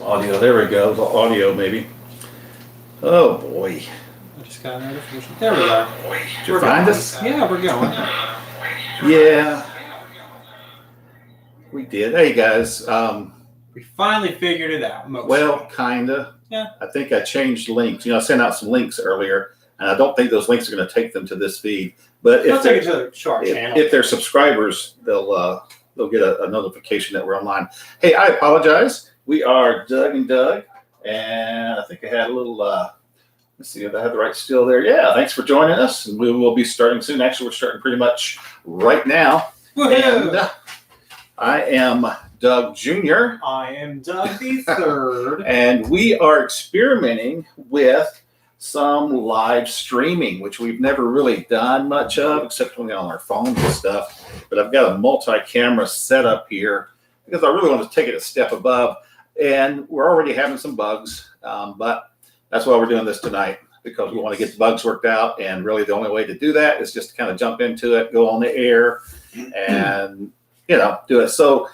Audio, there we go. The audio, maybe. Oh boy. I just got a notification. There we go. Did you find us? Yeah, we're going. Yeah. We did. Hey guys. We finally figured it out. Well, kinda. Yeah. I think I changed links. I sent out some links earlier, and I don't think those links are going to take them to this feed. But They'll take it to our channel. If they're subscribers, they'll get a notification that we're online. Hey, I apologize. We are Doug and Doug, and I think I had a little. Let's see if I have the right still there. Yeah, thanks for joining us, and we will be starting soon. Actually, we're starting pretty much right now. Woohoo! And I am Doug Jr. I am Doug the Third. And we are experimenting with some live streaming, which we've never really done much of, except when on our phones and stuff. But I've got a multi-camera setup here because I really want to take it a step above. And we're already having some bugs, but that's why we're doing this tonight, because we want to get the bugs worked out. And really the only way to do that is just to kind of jump into it, go on the air, and do it. So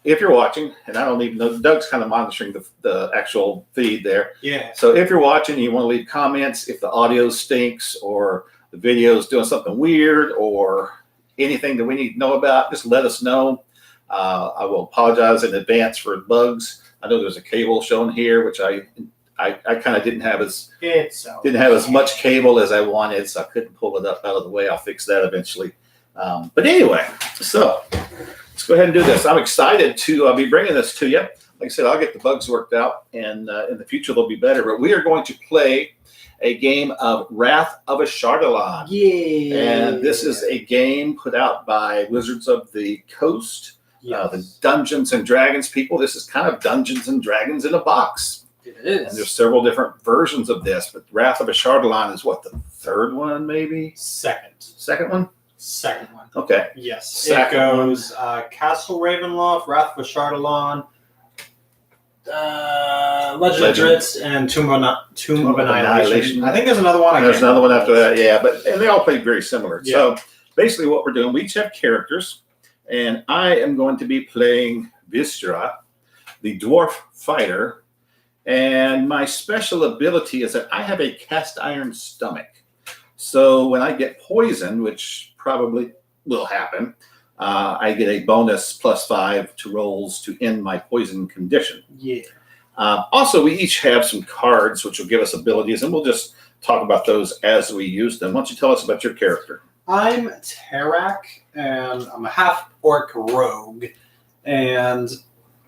if you're watching, and I don't even know, Doug's kind of monitoring the actual feed there. Yeah. So if you're watching and you want to leave comments, if the audio stinks or the video is doing something weird or anything that we need to know about, just let us know. I will apologize in advance for bugs. I know there's a cable shown here, which I kind of didn't have as much cable as I wanted, so I couldn't pull it up out of the way. I'll fix that eventually. But anyway, so let's go ahead and do this. I'm excited to be bringing this to you. Like I said, I'll get the bugs worked out, and in the future they'll be better. But we are going to play a game of Wrath of Ashardalon. Yeah. And this is a game put out by Wizards of the Coast, the Dungeons and Dragons people. This is kind of Dungeons and Dragons in a box. It is. And there's several different versions of this, but Wrath of Ashardalon is what, the third one, maybe? Second one? Second one. Okay. Yes. Second it goes Castle Ravenloft, Wrath of Ashardalon, Legend of Dritz, and Tomb of Annihilation. I think there's another one. There's another one after that, yeah. And they all play very similar. Yeah. So basically what we're doing, we each have characters, and I am going to be playing Vistra, the dwarf fighter, and my special ability is that I have a cast iron stomach. So when I get poisoned, which probably will happen, I get a bonus +5 to rolls to end my poison condition. Yeah. Also, we each have some cards which will give us abilities, and we'll just talk about those as we use them. Why don't you tell us about your character? I'm Tarak, and I'm a half-orc rogue, and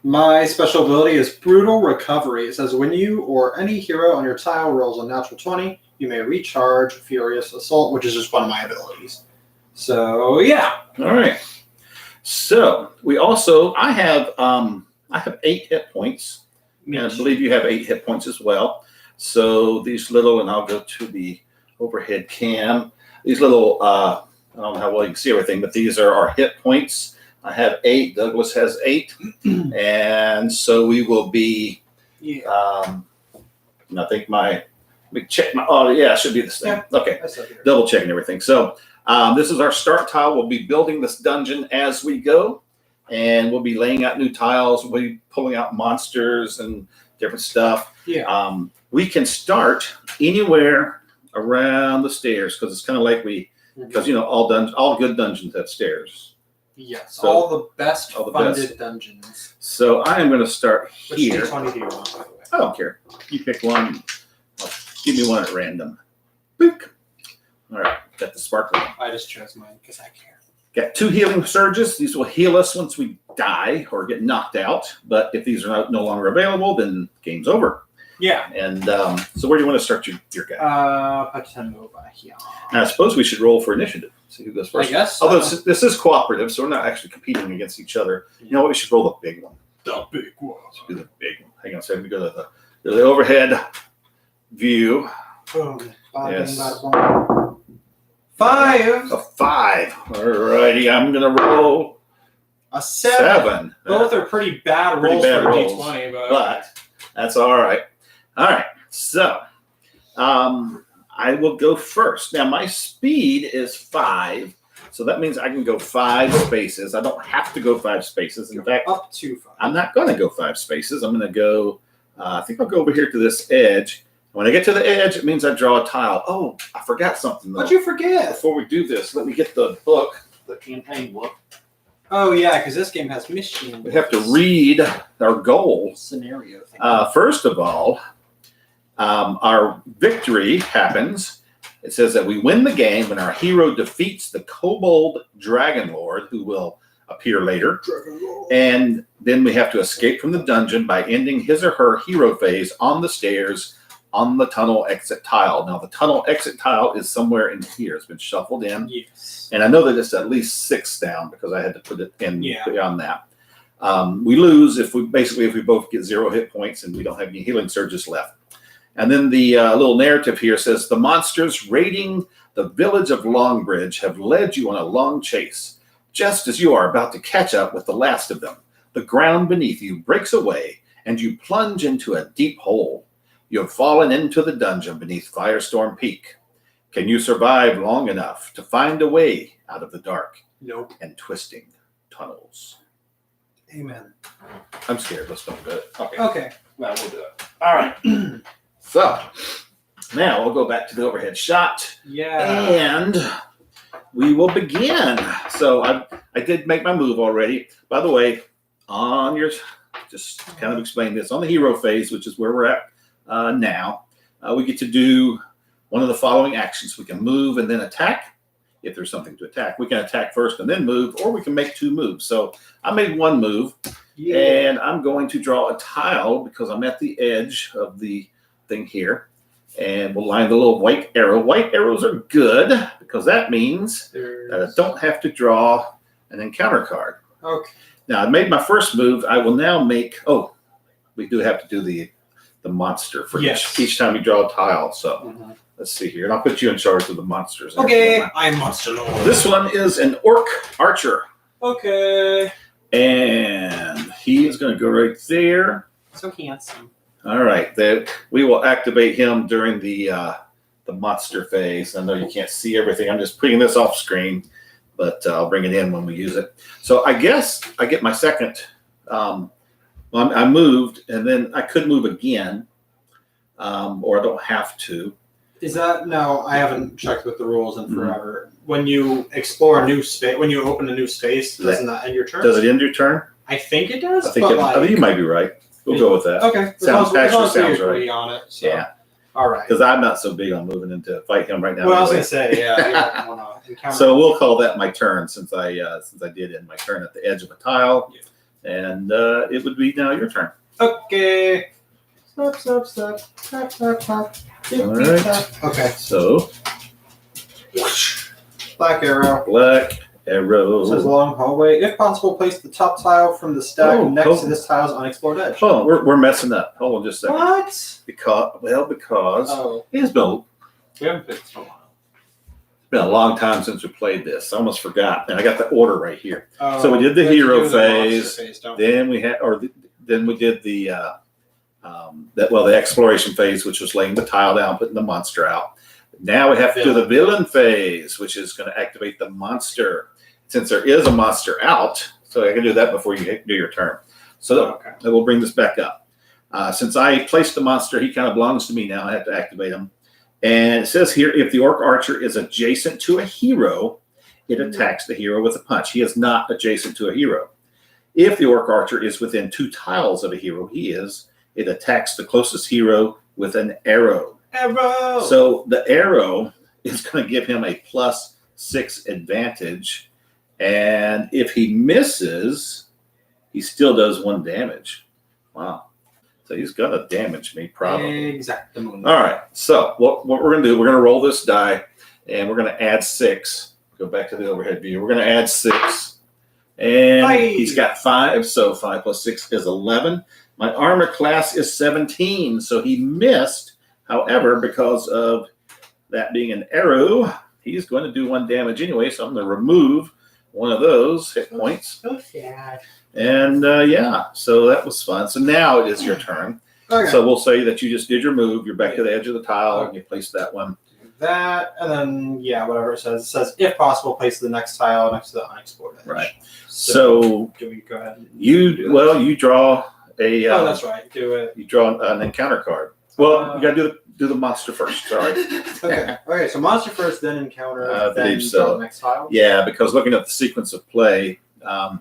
my special ability is Brutal Recovery. It says when you or any hero on your tile rolls a natural 20, you may recharge Furious Assault, which is just one of my abilities. So, yeah. All right. So, I have 8 hit points. And I believe you have 8 hit points as well. So, these little, and I'll go to the overhead cam. These little, I don't know how well you can see everything, but these are our hit points. I have 8. Douglas has 8. And so we will be, I think let me check my audio. Yeah, it should be the same. Yeah, okay. Double checking everything. So this is our start tile. We'll be building this dungeon as we go, and we'll be laying out new tiles. We'll be pulling out monsters and different stuff. Yeah. We can start anywhere around the stairs, because it's kind of like all good dungeons have stairs. Yes, so, all the best funded dungeons. So I am going to start here. Which D20 do you want, by the way? I don't care. You pick one. Give me one at random. Boop. All right, got the sparkling one. I just chose mine because I care. Got 2 healing surges. These will heal us once we die or get knocked out. But if these are no longer available, then game's over. Yeah. And so where do you want to start your guy? Put him over here. Now, I suppose we should roll for initiative. See who goes first. I guess. Although this is cooperative, so we're not actually competing against each other. You know what? We should roll the big one. The big one. Let's do the big one. Hang on a second. We go to the overhead view. Boom. Yes. 5. A 5. All righty. I'm going to roll a 7. Both are pretty bad rolls for a D20, but that's all right. All right. So I will go first. Now, my speed is 5, so that means I can go 5 spaces. I don't have to go 5 spaces. In fact, up to 5. I'm not going to go 5 spaces. I'm going to go I think I'll go over here to this edge. When I get to the edge, it means I draw a tile. Oh, I forgot something, though. What'd you forget? Before we do this, let me get the book, the campaign book. Oh, yeah, because this game has mission. We have to read our goal. Scenario thing. First of all, our victory happens. It says that we win the game when our hero defeats the Kobold Dragon Lord, who will appear later. And then we have to escape from the dungeon by ending his or her hero phase on the stairs on the tunnel exit tile. Now, the tunnel exit tile is somewhere in here. It's been shuffled in. Yes. And I know that it's at least 6 down because I had to put it in Yeah. beyond that. We lose if we both get 0 hit points and we don't have any healing surges left. And then the little narrative here says, the monsters raiding the village of Longbridge have led you on a long chase. Just as you are about to catch up with the last of them, the ground beneath you breaks away and you plunge into a deep hole. You have fallen into the dungeon beneath Firestorm Peak. Can you survive long enough to find a way out of the dark Nope. and twisting tunnels? Amen. I'm scared. Let's don't do it. Okay. Okay. Well, we'll do it. All right. So now we'll go back to the overhead shot. Yeah. And we will begin. So I did make my move already. By the way, on your, just kind of explain this, on the hero phase, which is where we're at now, we get to do one of the following actions. We can move and then attack. If there's something to attack, we can attack first and then move, or we can make 2 moves. So I made 1 move, and I'm going to draw a tile because I'm at the edge of the thing here. And we'll line the little white arrow. White arrows are good because that means that I don't have to draw an encounter card. Okay. Now, I made my first move. I will now make, we do have to do the monster for each time you draw a tile. So let's see here. And I'll put you in charge of the monsters. Okay, I'm Monster Lord. This one is an orc archer. Okay. And he is going to go right there. So handsome. All right. We will activate him during the monster phase. I know you can't see everything. I'm just putting this off screen, but I'll bring it in when we use it. So I guess I get my second. I moved, and then I could move again, or I don't have to. Is that, no, I haven't checked with the rules in forever. When you explore a new space, when you open a new space, doesn't that end your turn? Does it end your turn? I think it does. I think you might be right. We'll go with that. Okay. Sounds right. right. On it, so. Yeah. All right. Because I'm not so big on moving into fight him right now. Well, I was going to say, yeah. You don't want to encounter So we'll call that my turn since I did end my turn at the edge of a tile. Yeah. And it would be now your turn. Okay. Stop. All right. Okay. So. Black arrow. Black arrow. It says long hallway. If possible, place the top tile from the stack next to this tile's unexplored edge. Oh, we're messing up. Hold on just a second. What? Because it's been, we haven't played this for a while. It's been a long time since we played this. I almost forgot. And I got the order right here. Oh, so we did the hero phase. Then we did the the exploration phase, which was laying the tile down, putting the monster out. Now we have to do the villain phase, which is going to activate the monster. Since there is a monster out, so I can do that before you do your turn. So we'll bring this back up. Since I placed the monster, he kind of belongs to me now. I have to activate him. And it says here, if the orc archer is adjacent to a hero, it attacks the hero with a punch. He is not adjacent to a hero. If the orc archer is within 2 tiles of a hero, it attacks the closest hero with an arrow. Arrow! So the arrow is going to give him a +6 advantage. And if he misses, he still does 1 damage. Wow. So he's going to damage me probably. Exactly. All right. So what we're going to do, we're going to roll this die, and we're going to add 6. Go back to the overhead view. We're going to add 6. And he's got 5, so 5 + 6 is 11. My armor class is 17, so he missed. However, because of that being an arrow, he's going to do 1 damage anyway, so I'm going to remove one of those hit points. So sad. And so that was fun. So now it is your turn. Okay. So we'll say that you just did your move. You're back to the edge of the tile, and you place that one. That, and then, whatever it says. It says, if possible, place the next tile next to the unexplored edge. Right. So do we go ahead? You draw a. Oh, that's right. Do it. You draw an encounter card. Well, you got to do the monster first. Sorry. Okay. Okay. So monster first, then encounter, I then believe so. draw the next tile. Yeah, because looking at the sequence of play, we're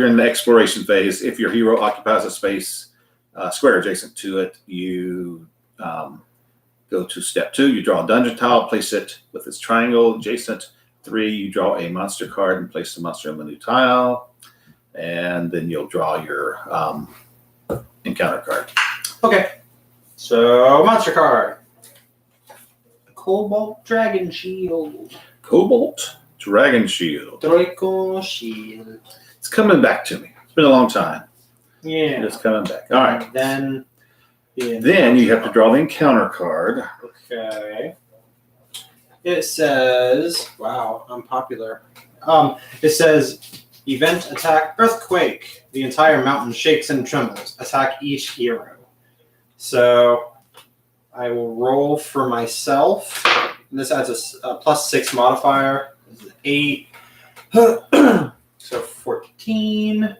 in the exploration phase. If your hero occupies a space square adjacent to it, you go to step 2. You draw a dungeon tile, place it with its triangle adjacent. 3, you draw a monster card and place the monster on the new tile, and then you'll draw your encounter card. Okay. So monster card. Cobalt Dragon Shield. Cobalt Dragon Shield. Draco Shield. It's coming back to me. It's been a long time. Yeah. It's coming back. All right. Then you have to draw the encounter card. Okay. It says, wow, I'm popular. It says, event attack earthquake. The entire mountain shakes and trembles. Attack each hero. So I will roll for myself. And this adds a +6 modifier. This is 8. So 14.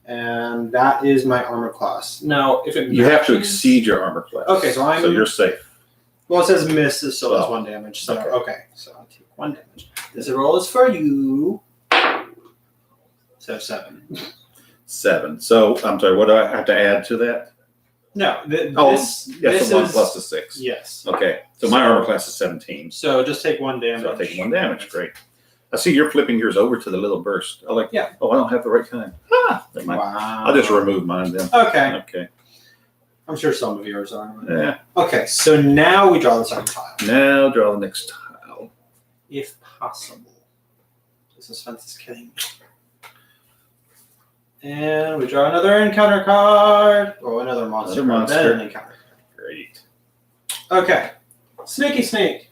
And that is my armor class. Now, if it You have to matches- exceed your armor class. Okay, so you're safe. Well, it says miss, so it's Oh. 1 damage. So Okay. okay, so I'll take 1 damage. This roll is for you. So 7. 7. So I'm sorry. What do I have to add to that? No, Yes, this the 1 is plus the 6. yes. Okay. So my armor class is 17. So just take 1 damage. So I'll take 1 damage. Great. I see you're flipping yours over to the little burst. I like. Yeah. Oh, I don't have the right kind. Never mind. Wow. I'll just remove mine then. Okay. Okay. I'm sure some of yours are. Yeah. Okay, so now we draw the second tile, Now draw the next tile. if possible. The suspense is killing me. And we draw another encounter card. Or another monster Another card. Then monster. an encounter card. Great. Okay. Snaky snake.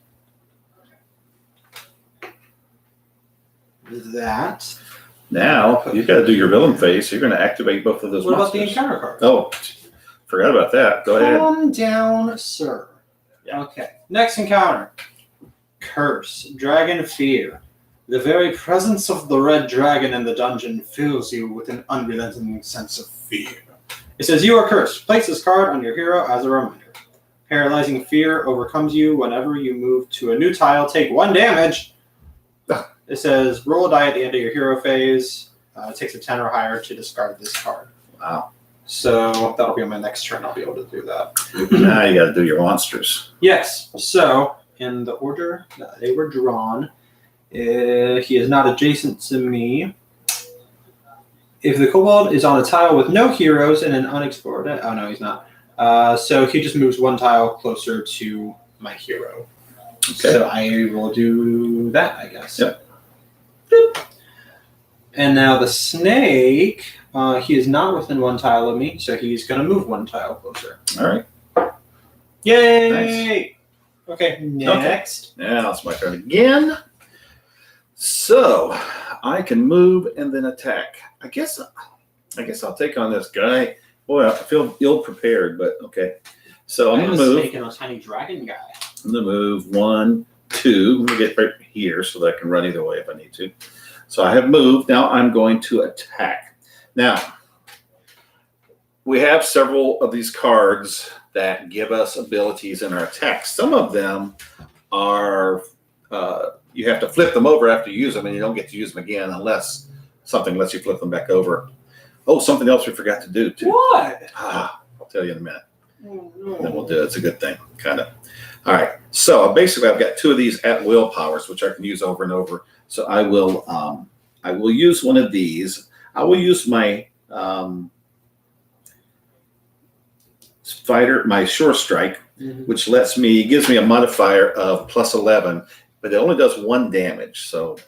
That. Now you've got to do your villain phase. You're going to activate both of those What about monsters. the encounter card? Oh, forgot about that. Go ahead. Calm down, sir. Yeah. Okay. Next encounter. Curse. Dragon fear. The very presence of the red dragon in the dungeon fills you with an unrelenting sense of fear. It says you are cursed. Place this card on your hero as a reminder. Paralyzing fear overcomes you whenever you move to a new tile. Take 1 damage. It says roll a die at the end of your hero phase. It takes a 10 or higher to discard this card. Wow. So that'll be on my next turn. I'll be able to do that. Now you got to do your monsters. Yes. So in the order that they were drawn, he is not adjacent to me. If the kobold is on a tile with no heroes in an unexplored, oh no, he's not. So he just moves 1 tile closer to my hero. Okay. So I will do that, I guess. Yep. And now the snake, he is not within 1 tile of me, so he's going to move 1 tile closer. All right. Yay! Nice. Okay, next. Now it's my turn again. So I can move and then attack. I guess I'll take on this guy. Boy, I feel ill prepared, but okay. So I'm gonna move. Snake and a tiny dragon guy. I'm gonna move 1, 2. I'm gonna get right here so that I can run either way if I need to. So I have moved. Now I'm going to attack. Now we have several of these cards that give us abilities in our attacks. Some of them are you have to flip them over after you use them, and you don't get to use them again unless something lets you flip them back over. Oh, something else we forgot to do too. What? I'll tell you in a minute. Oh, no. Then we'll do it. It's a good thing, kind of. All right. So basically, I've got 2 of these at will powers, which I can use over and over. So I will use one of these. I will use my fighter, my sure strike, which gives me a modifier of +11, but it only does 1 damage. So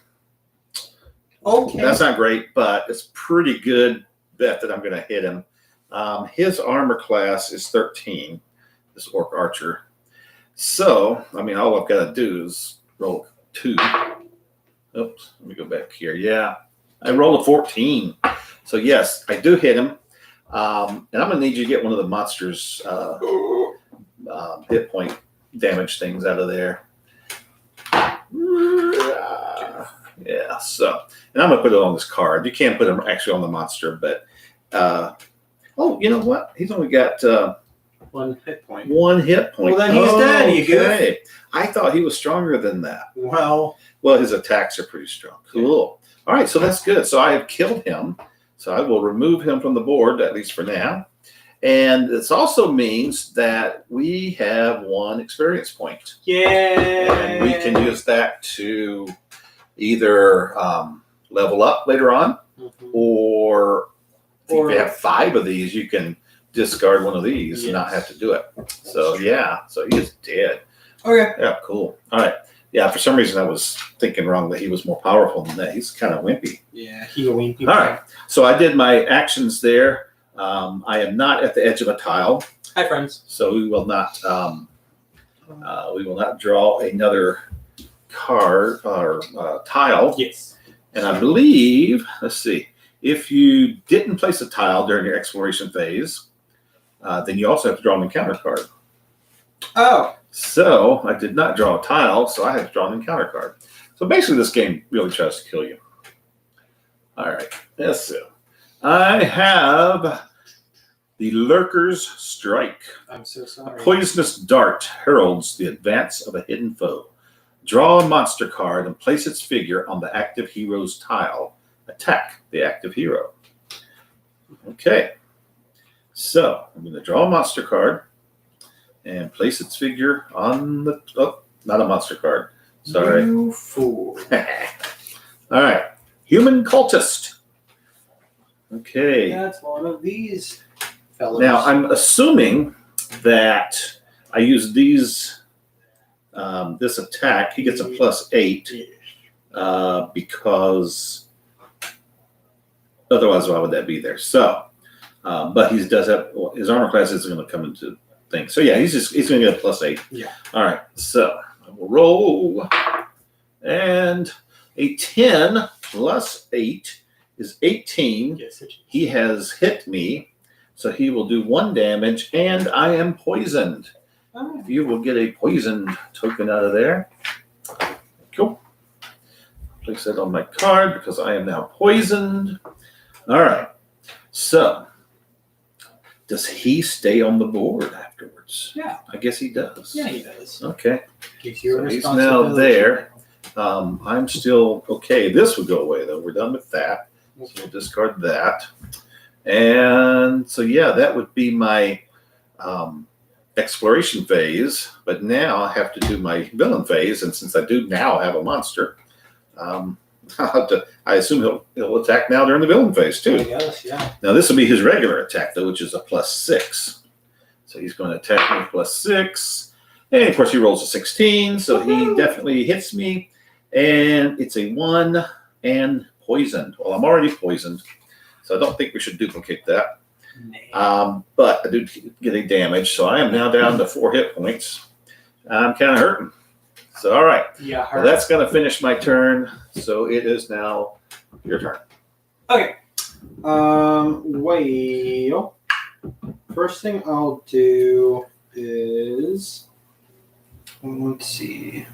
Okay. that's not great, but it's pretty good bet that I'm going to hit him. His armor class is 13, this orc archer. So, I mean, all I've got to do is roll 2. Oops, let me go back here. Yeah, I rolled a 14. So, yes, I do hit him. And I'm going to need you to get one of the monsters' hit point damage things out of there. Yeah, so, and I'm going to put it on this card. You can't put them actually on the monster, but Oh, you know what? He's only got 1 hit point. 1 hit point. Well, then he's dead, you goof. Okay. I thought he was stronger than that. Well, his attacks are pretty strong. Cool. All right, so that's good. So I have killed him. So I will remove him from the board, at least for now. And this also means that we have 1 experience point. yay! And we can use that to either level up later on, or if you have 5 of these, you can discard 1 of these and not have to do it. So yeah, so he is dead. Okay. Yeah, cool. All right. Yeah, for some reason I was thinking wrong that he was more powerful than that. He's kind of wimpy. Yeah, he wimpy. All right. So I did my actions there. I am not at the edge of a tile, Hi, friends. so we will not draw another card or tile. Yes. And I believe, let's see, if you didn't place a tile during your exploration phase, then you also have to draw an encounter card. Oh. So I did not draw a tile, so I had to draw an encounter card. So basically this game really tries to kill you. All right, let's see. I have the Lurker's Strike. I'm so A sorry. poisonous dart heralds the advance of a hidden foe. Draw a monster card and place its figure on the active hero's tile. Attack the active hero. Okay. So I'm going to draw a monster card and place its figure on the... Oh, not a monster card. Sorry. You fool. All right. Human Cultist. Okay. That's one of these fellows. Now, I'm assuming that I use these, this attack. He gets a +8 because otherwise, why would that be there? So, but he does have, well, his armor class isn't going to come into things. So, yeah, he's going to get a +8. Yeah. All right. So, I will roll. And a 10 plus 8 is 18. Yes, it is. He has hit me, so he will do 1 damage, and I am poisoned. Oh. You will get a poisoned token out of there. Cool. Place that on my card because I am now poisoned. All right. So, does he stay on the board afterwards? Yeah. I guess he does. Yeah, he does. Okay. Gives you a So he's responsibility. now there. I'm still okay. This would go away though. We're done with that. So we'll discard that. And so yeah, that would be my exploration phase. But now I have to do my villain phase, and since I do now have a monster, I'll have to, I assume he'll attack now during the villain phase too. Yes, yeah. Now this will be his regular attack though, which is a +6. So he's going to attack me with +6. And of course he rolls a 16, so he definitely hits me. And it's a 1 and poisoned. Well, I'm already poisoned, so I don't think we should duplicate that. But I do get a damage, so I am now down to 4 hit points. I'm kind of hurting. So, all right. Yeah. Well, that's going to finish my turn. So it is now your turn. Okay. Well, first thing I'll do is, let's see.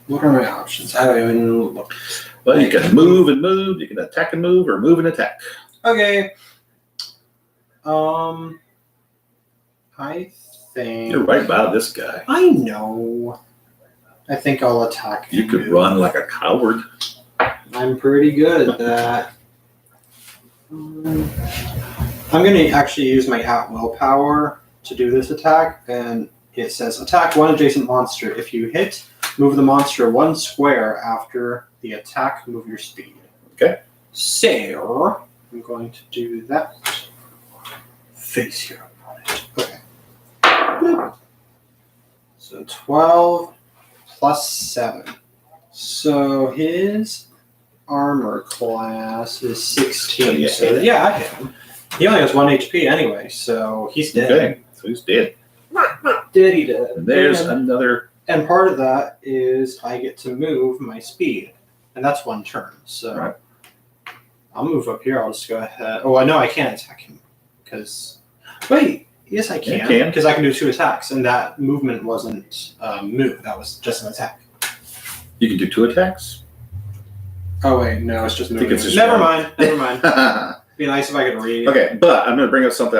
What are my options? I haven't even looked. Well, you can move and move. You can attack and move, or move and attack. Okay. I think You're right by this guy. I know. I think I'll attack. You could run like a coward. I'm pretty good at that. I'm going to actually use my at-will power to do this attack, and it says attack 1 adjacent monster. If you hit, move the monster 1 square after the attack, move your speed. Okay. So, I'm going to do that. Face your opponent. Okay. Boop. So 12 plus 7. So his armor class is 16. Yeah. So yeah, I hit him. He only has 1 HP anyway, so he's dead. Okay, so he's dead. Dead, he dead. And there's another. And part of that is I get to move my speed, and that's 1 turn. So Right. I'll move up here. I'll just go ahead. Oh, I know I can't attack him because. Wait, yes, I You can can. because I can do 2 attacks, and that movement wasn't move. That was just an attack. You can do 2 attacks. Oh wait, no, it's just I think moving. it's just Never one. mind. Never mind. Be nice if I could read. Okay, but I'm going to bring up something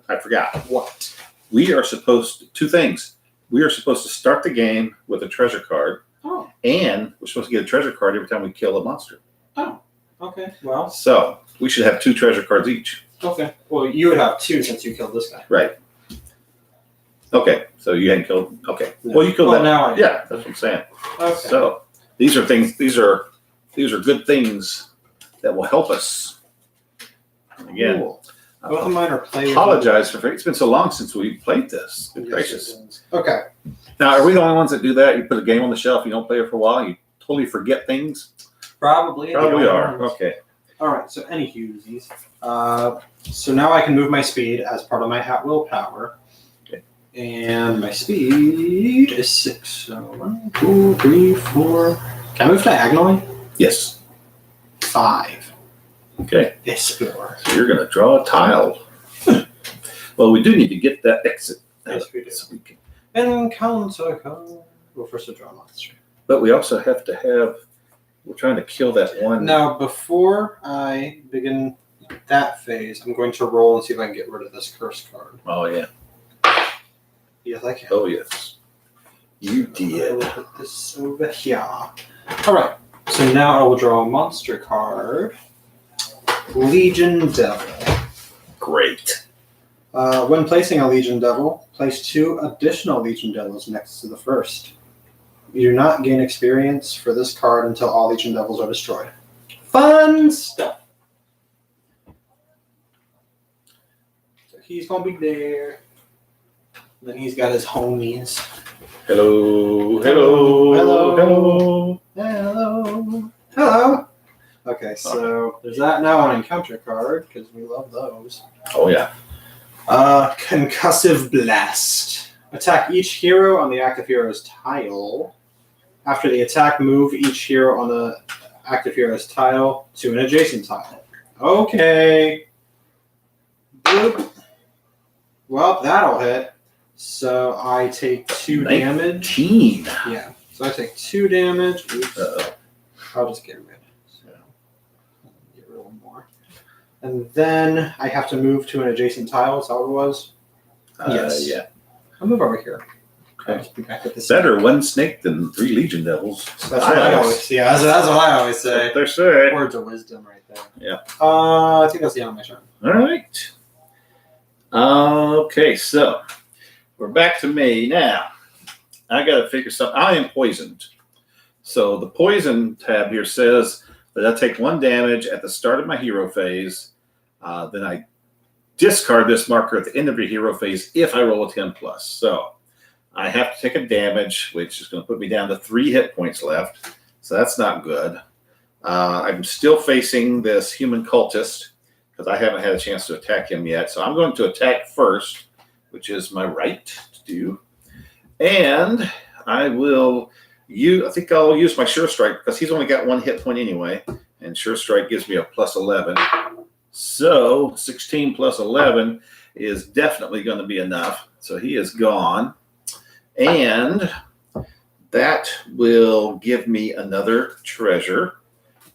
I forgot. What? We are supposed to, two things. We are supposed to start the game with a treasure card, Oh. and we're supposed to get a treasure card every time we kill a monster. Oh. Okay. Well. So we should have 2 treasure cards each. Okay. Well, you would have 2 since you killed this guy. Right. Okay, so you hadn't killed. Okay. No. Well, you killed that. Now I do. Yeah, that's what I'm saying. Okay. So these are things. These are good things that will help us. And again, Cool. Both of mine are played. apologize for it's been so long since we played this. Good Yes, gracious. it is. Okay. Now, are we the only ones that do that? You put a game on the shelf, you don't play it for a while, you totally forget things. Probably. Probably are. Okay. All right. So any Hughesies. So now I can move my speed as part of my at will power. Okay. And my speed is 6. So 1, 2, 3, 4. Can I move diagonally? Yes. 5. Okay. Explore. So you're going to draw a tile. Well, we do need to get that exit. Yes, we do. So we can, Encounter code. Well, first to draw a monster. but we also have to have. We're trying to kill that one. Now, before I begin that phase, I'm going to roll and see if I can get rid of this curse card. Oh yeah. Yes, I can. Oh yes. You I did. will put this over here. All right. So now I will draw a monster card. Legion Devil. Great. When placing a Legion Devil, place 2 additional Legion Devils next to the first. You do not gain experience for this card until all Legion Devils are destroyed. Fun stuff. So he's going to be there. Then he's got his homies. Hello. Hello. Hello. Hello. Hello. Hello. Okay, so there's that now on encounter card, because we love those. Oh yeah. Concussive Blast. Attack each hero on the active hero's tile. After the attack, move each hero on the active hero's tile to an adjacent tile. Okay. Boop. Well, that'll hit. So I take 2 damage. 19. Yeah. So I take 2 damage. Oops. Uh-oh. I'll just get rid. So get rid of 1 more. And then I have to move to an adjacent tile. Is that what it was? Yes. Yeah. I'll move over here. Okay. I'll just be back at the Better 1 snake than 3 Legion Devils. So that's what I always. Yeah, that's what I always say. They're saying. Words of wisdom, right there. Yeah. I think that's the end of my turn. All right. Okay, so we're back to me now. I got to figure something. I am poisoned. So the poison tab here says that I take 1 damage at the start of my hero phase. Then I discard this marker at the end of your hero phase if I roll a 10 plus. So I have to take a damage, which is going to put me down to 3 hit points left. So that's not good. I'm still facing this human cultist because I haven't had a chance to attack him yet. So I'm going to attack first, which is my right to do. And I will use, I think I'll use my Sure Strike because he's only got 1 hit point anyway. And Sure Strike gives me a plus 11. So 16 plus 11 is definitely going to be enough. So he is gone. And that will give me another treasure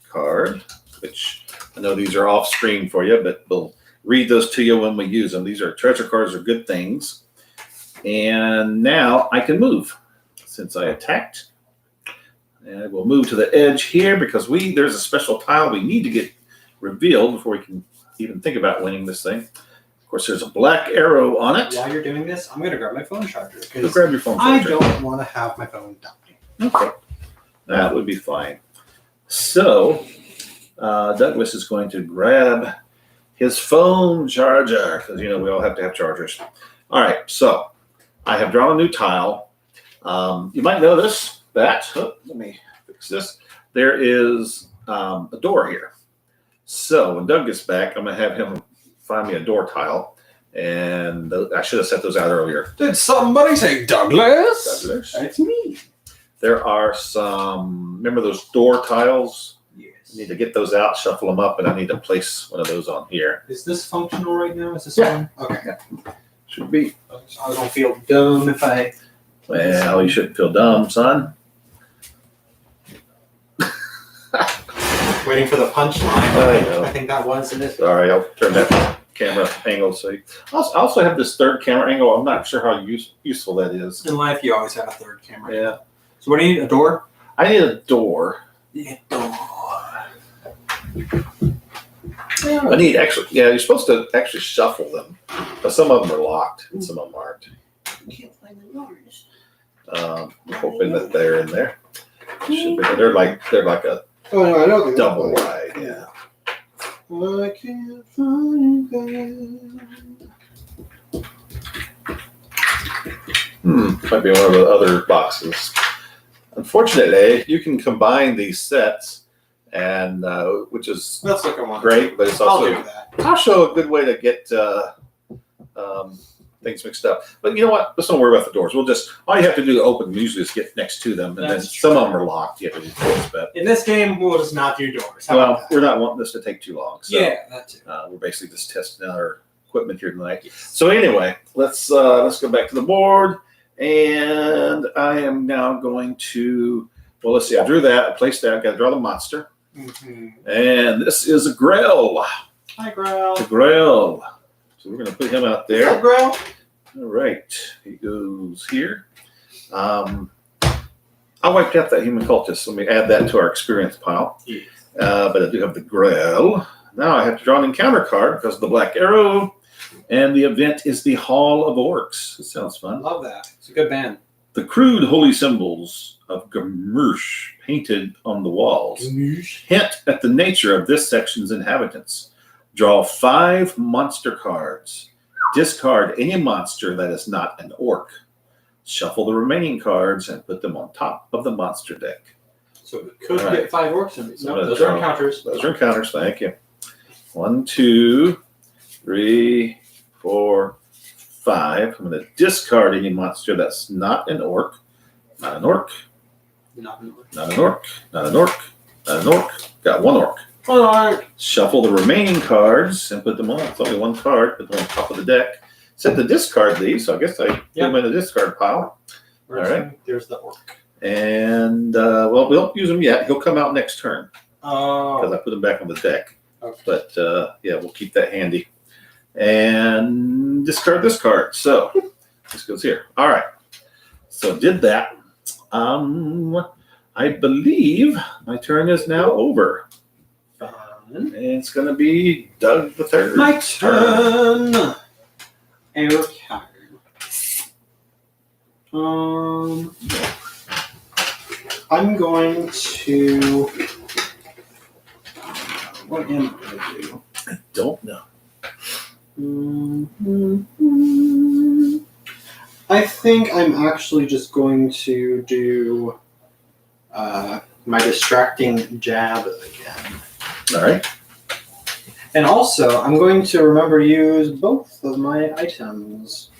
card, which I know these are off screen for you, but we'll read those to you when we use them. These are treasure cards are good things. And now I can move since I attacked. And we'll move to the edge here because there's a special tile we need to get revealed before we can even think about winning this thing. Of course, there's a black arrow on it. While you're doing this, I'm going to grab my phone charger. So grab your phone I charger. don't want to have my phone die. Okay. That would be fine. So, Douglas is going to grab his phone charger because, we all have to have chargers. All right. So, I have drawn a new tile. You might notice that, let me fix this. There is a door here. So, when Doug gets back, I'm going to have him find me a door tile. And I should have set those out earlier. Did somebody say Douglas? Douglas. It's me. There are some, remember those door tiles? Yes. I need to get those out, shuffle them up, and I need to place one of those on here. Is this functional right now? Is this Yeah. on? Okay. Should be. So I don't feel dumb if I. Well, you shouldn't feel dumb, son. Waiting for the punchline. I know. I think that was it. Sorry, I'll turn that camera angle so you. I also have this third camera angle. I'm not sure how useful that is. In life, you always have a third camera. Yeah. So what do you need? A door? I need a door. Yeah, door. I need actually. Yeah, you're supposed to actually shuffle them, but some of them are locked and some of them aren't. Can't find the doors. I'm hoping that they're in there. Should be. They're like a Oh no, I don't think double wide. Yeah. I can't find them. Might be one of the other boxes. Unfortunately, you can combine these sets, and which is That's looking one. great, but it's I'll also do that. a good way to get things mixed up. But you know what? Let's don't worry about the doors. All you have to do to open them usually is get next to them, and That's then some true. of them are locked. You have to do doors, but In this game, we'll just not do doors. How well, about that? we're not wanting this to take too long. So, Yeah, that too. we're basically just testing out our equipment here tonight. So anyway, let's go back to the board, and I am now going to. Well, let's see. I drew that. I placed that. I've got to draw the monster, and this is a Grell. Hi, Grell. The Grell. So we're going to put him out Hey, there. Grell. All right, he goes here. I wiped out that human cultist. Let me add that to our experience pile. Yes. But I do have the Grell. Now I have to draw an encounter card because of the black arrow. And the event is the Hall of Orcs. It sounds I fun. love that. It's a good band. The crude holy symbols of Gamursh painted on the walls hint at the nature of this section's inhabitants. Draw 5 monster cards. Discard any monster that is not an orc. Shuffle the remaining cards and put them on top of the monster deck. So we could All right. get 5 orcs in these. So No, I'm those gonna are draw- encounters. Those are encounters. Thank you. 1, 2, 3, 4, 5. I'm going to discard any monster that's not an orc. Not an orc. Not an orc. Not an orc. Not an orc. Not an orc. Got 1 orc. Alright. Shuffle the remaining cards and put them on. It's only 1 card. Put them on top of the deck. Said to discard these, so I guess I put them in the discard pile. All right. There's the orc. And, well, we don't use him yet. He'll come out next turn because Oh. I put him back on the deck. Okay. But, yeah, we'll keep that handy. And discard this card. So this goes here. All right. So did that. I believe my turn is now over. Fun. And it's going to be Doug the Third. My turn. Air card. I'm going to. What am I going to do? I don't know. I think I'm actually just going to do my distracting jab again. All right. And also, I'm going to remember to use both of my items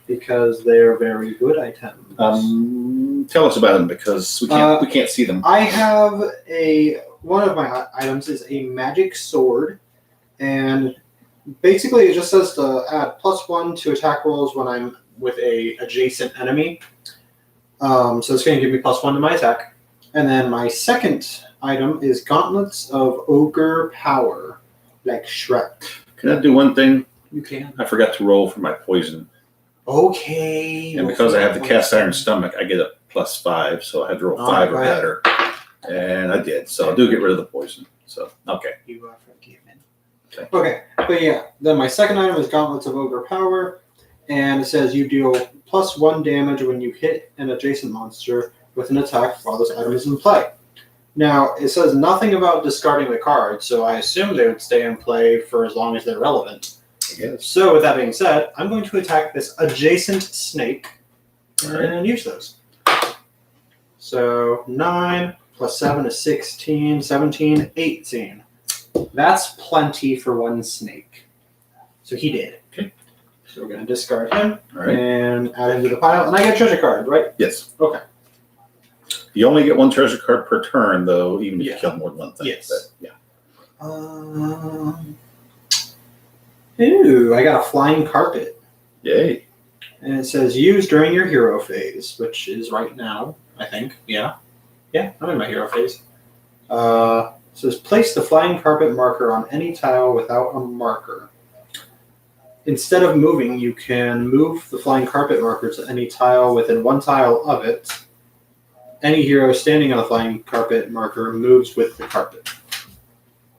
because they're very good items. Tell us about them because we can't see them. I have one of my items is a magic sword, and basically it just says to add +1 to attack rolls when I'm with a adjacent enemy. So it's going to give me +1 to my attack. And then my second item is Gauntlets of Ogre Power, like Shrek. Can I do one thing? You can. I forgot to roll for my poison. Okay. And because I have the cast iron stomach, I get a +5. So I had to roll 5 or Alright. better. And I did. So I do get rid of the poison. So, okay. You are forgiven. Okay. Okay, but yeah, then my second item is Gauntlets of Ogre Power, and it says you deal +1 damage when you hit an adjacent monster with an attack while this item is in play. Now, it says nothing about discarding the card, so I assume they would stay in play for as long as they're relevant. I guess. So, with that being said, I'm going to attack this adjacent snake Alright. and use those. So, 9 plus 7 is 16, 17, 18. That's plenty for one snake. So he did. Okay. So we're going to discard him All right. and add him to the pile. And I get a treasure card, right? Yes. Okay. You only get 1 treasure card per turn, though, even if you Yeah. kill more than one thing. Yes. But, yeah. Ooh, I got a flying carpet. Yay. And it says use during your hero phase, which is right now, I think. Yeah. Yeah, I'm in my hero phase. It says place the flying carpet marker on any tile without a marker. Instead of moving, you can move the flying carpet marker to any tile within one tile of it. Any hero standing on the flying carpet marker moves with the carpet.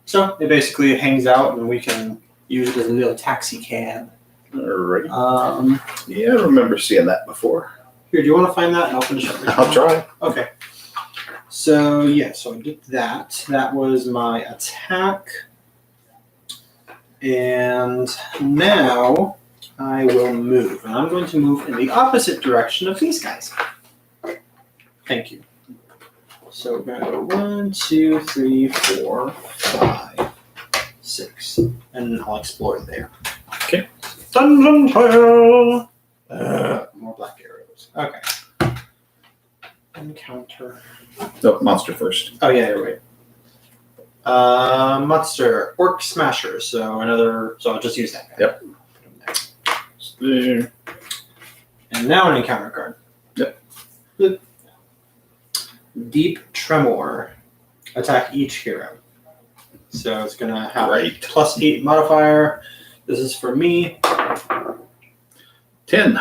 So it basically hangs out, and we can use it as a little taxi cab. All right. Yeah, I remember seeing that before. Here, do you want to find that? And I'll finish up. I'll try. Okay. So yeah, so I did that. That was my attack. And now I will move. And I'm going to move in the opposite direction of these guys. Thank you. So we're going to go 1, 2, 3, 4, 5, 6. And I'll explore there. Okay. Dungeon tile! More black arrows. Okay. Encounter. No, monster first. Oh, yeah, you're right. Monster, Orc Smasher. So I'll just use that guy. Yep. Put him there. And now an encounter card. Yep. Deep Tremor. Attack each hero. So it's gonna have a +8 modifier. This is for me. 10.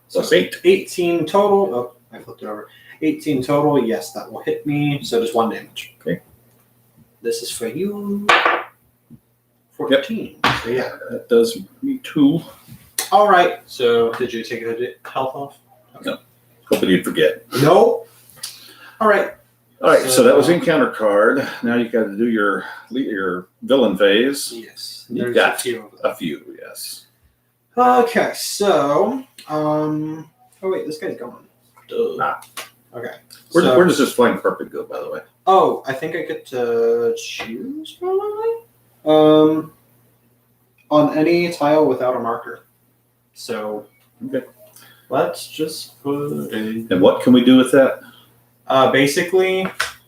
So it's 8. 18 total. Oh, I flipped it over. 18 total. Yes, that will hit me. So just 1 damage. Okay. This is for you. 14. So yeah. That does me 2. All right. So did you take a health off? Okay. No. Hoping you'd forget. No. All right. All right, so that was the encounter card. Now you got to do your villain phase. Yes. You've There's got a few of them. a few, yes. Okay, so oh wait, this guy's gone. Ah. Okay. Where does this flying carpet go, by the way? Oh, I think I get to choose probably. On any tile without a marker. So Okay. let's just put it. And what can we do with that? Basically,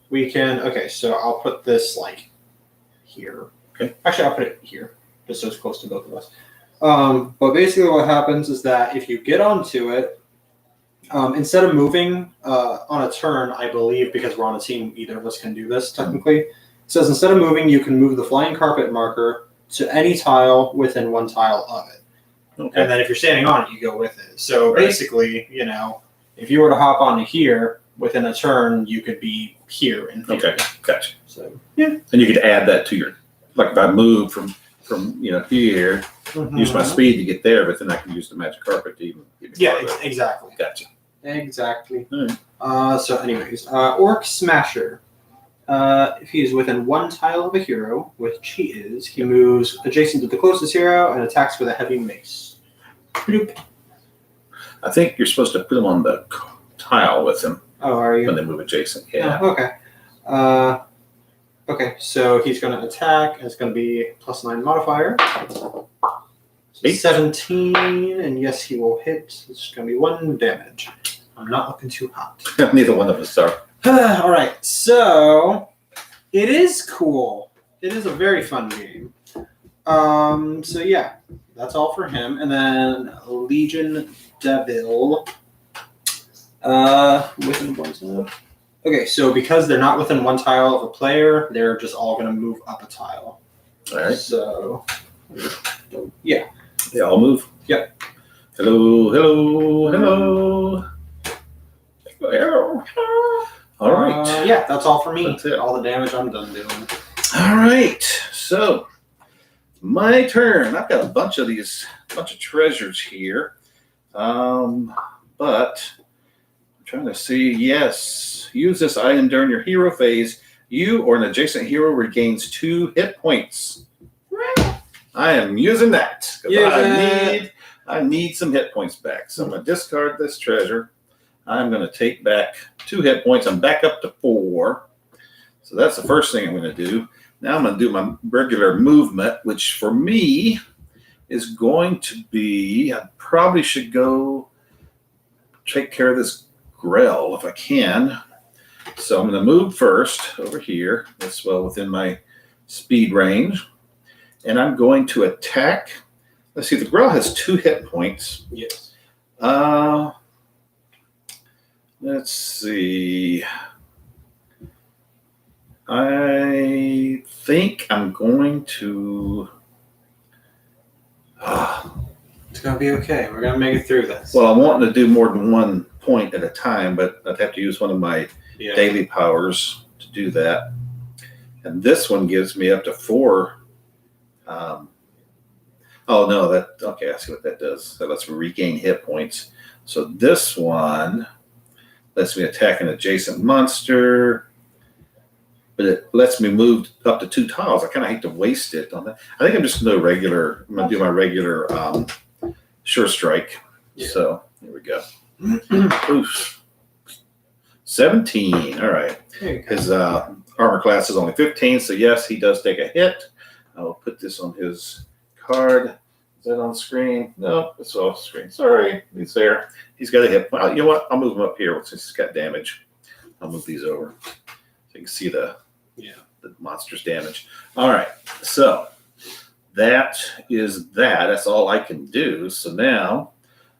we can. Okay, so I'll put this like here. Okay. Actually, I'll put it here, just so it's close to both of us. But basically, what happens is that if you get onto it, instead of moving on a turn, I believe because we're on a team, either of us can do this technically. It says instead of moving, you can move the flying carpet marker to any tile within one tile of it. Okay. And then if you're standing on it, you go with it. So Right. basically, if you were to hop onto here within a turn, you could be here in theory. Okay, gotcha. So yeah. And you could add that to your, like if I move from here, use my speed to get there, but then I can use the magic carpet to even get me Yeah, farther. exactly. Gotcha. Exactly. All right. So anyways, Orc Smasher. If he is within one tile of a hero, which he is, he moves adjacent to the closest hero and attacks with a heavy mace. Bloop. I think you're supposed to put them on the tile with him Oh, are you? when they move adjacent. Yeah. Oh, okay. Okay, so he's going to attack, and it's going to be +9 modifier. So 8. 17, and yes, he will hit. It's going to be 1 damage. I'm not looking too hot. Neither one of us are. All right, so it is cool. It is a very fun game. So yeah, that's all for him. And then Legion Devil. Within one tile. Okay, so because they're not within one tile of a player, they're just all going to move up a tile. All right. So yeah. They all move. Yep. Hello, hello, hello. Hello. All right. Yeah, that's all for me. That's it. All the damage I'm done doing. All right. So my turn. I've got a bunch of treasures here. But I'm trying to see. Yes. Use this item during your hero phase. You or an adjacent hero regains 2 hit points. I am using that because I need some hit points back. So I'm going to discard this treasure. I'm going to take back 2 hit points. I'm back up to 4. So that's the first thing I'm going to do. Now I'm going to do my regular movement, which for me is going to be, I probably should go take care of this Grell if I can. So I'm going to move first over here. That's well within my speed range. And I'm going to attack. Let's see, the Grell has 2 hit points. Yes. Let's see. I think I'm going to. It's gonna be okay. We're gonna make it through this. Well, I'm wanting to do more than 1 point at a time, but I'd have to use one of my daily powers to do that. And this one gives me up to 4. Oh no, okay. I see what that does. That lets me regain hit points. So this one lets me attack an adjacent monster, but it lets me move up to 2 tiles. I kind of hate to waste it on that. I think I'm just going to do my regular sure strike. Yeah. So here we go. Oof. 17. All right. His armor class is only 15, so yes, he does take a hit. I'll put this on his card. Is that on screen? No, it's off screen. Sorry, he's there. He's got a hit. Well, you know what? I'll move him up here since he's got damage. I'll move these over so you can see the monster's damage. All right, so that is that. That's all I can do. So now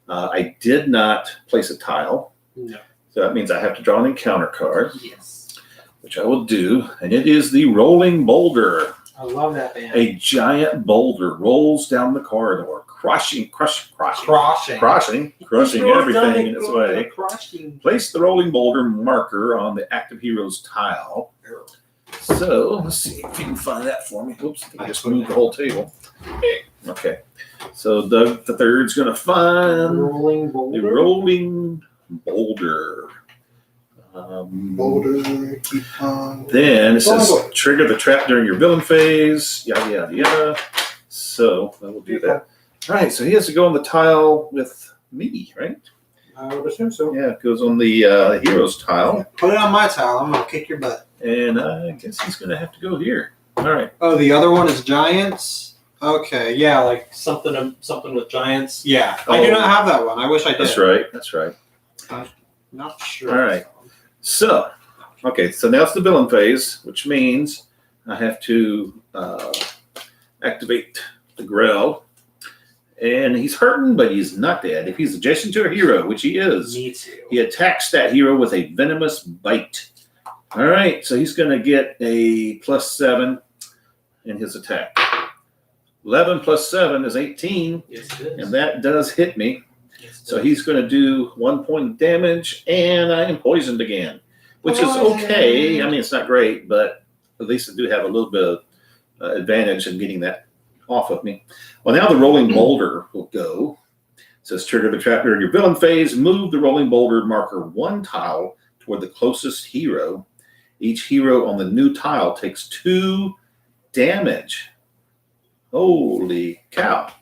I did not place a tile. No. So that means I have to draw an encounter card. Yes. Which I will do, and it is the rolling boulder. I love that band. A giant boulder rolls down the corridor, crushing everything in its way. Place the rolling boulder marker on the active hero's tile. So let's see if you can find that for me. Oops, I just moved the whole table. Okay, so Doug the third's going to find the rolling boulder. Boulder, keep on. Then it says trigger the trap during your villain phase, yada, yada, yada. So I will do that. All right, so he has to go on the tile with me, right? I would assume so. Yeah, it goes on the hero's tile. Put it on my tile. I'm going to kick your butt. And I guess he's going to have to go here. All right. Oh, the other one is giants? Okay, yeah, like something with giants. Yeah, I do not have that one. I wish I did. That's right. Not sure. All right. So, okay, so now it's the villain phase, which means I have to activate the Grell. And he's hurting, but he's not dead. If he's adjacent to a hero, which he is, Me too. he attacks that hero with a venomous bite. All right, so he's going to get a +7 in his attack. 11 plus 7 is 18, Yes, it is. and that does hit me. Yes, it So does. he's going to do 1 point of damage, and I am poisoned again, which is okay. I mean, it's not great, but at least I do have a little bit of advantage in getting that off of me. Well, now the rolling boulder will go. It says trigger the trap during your villain phase. Move the rolling boulder marker 1 tile toward the closest hero. Each hero on the new tile takes 2 damage. Holy cow.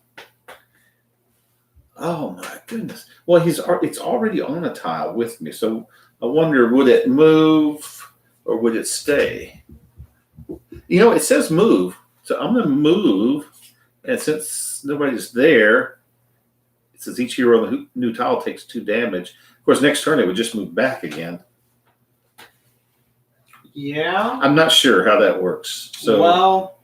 Oh my goodness. Well, it's already on a tile with me. So I wonder, would it move or would it stay? You know, it says move. So I'm going to move. And since nobody's there, it says each hero on the new tile takes 2 damage. Of course, next turn it would just move back again. Yeah. I'm not sure how that works. So Well,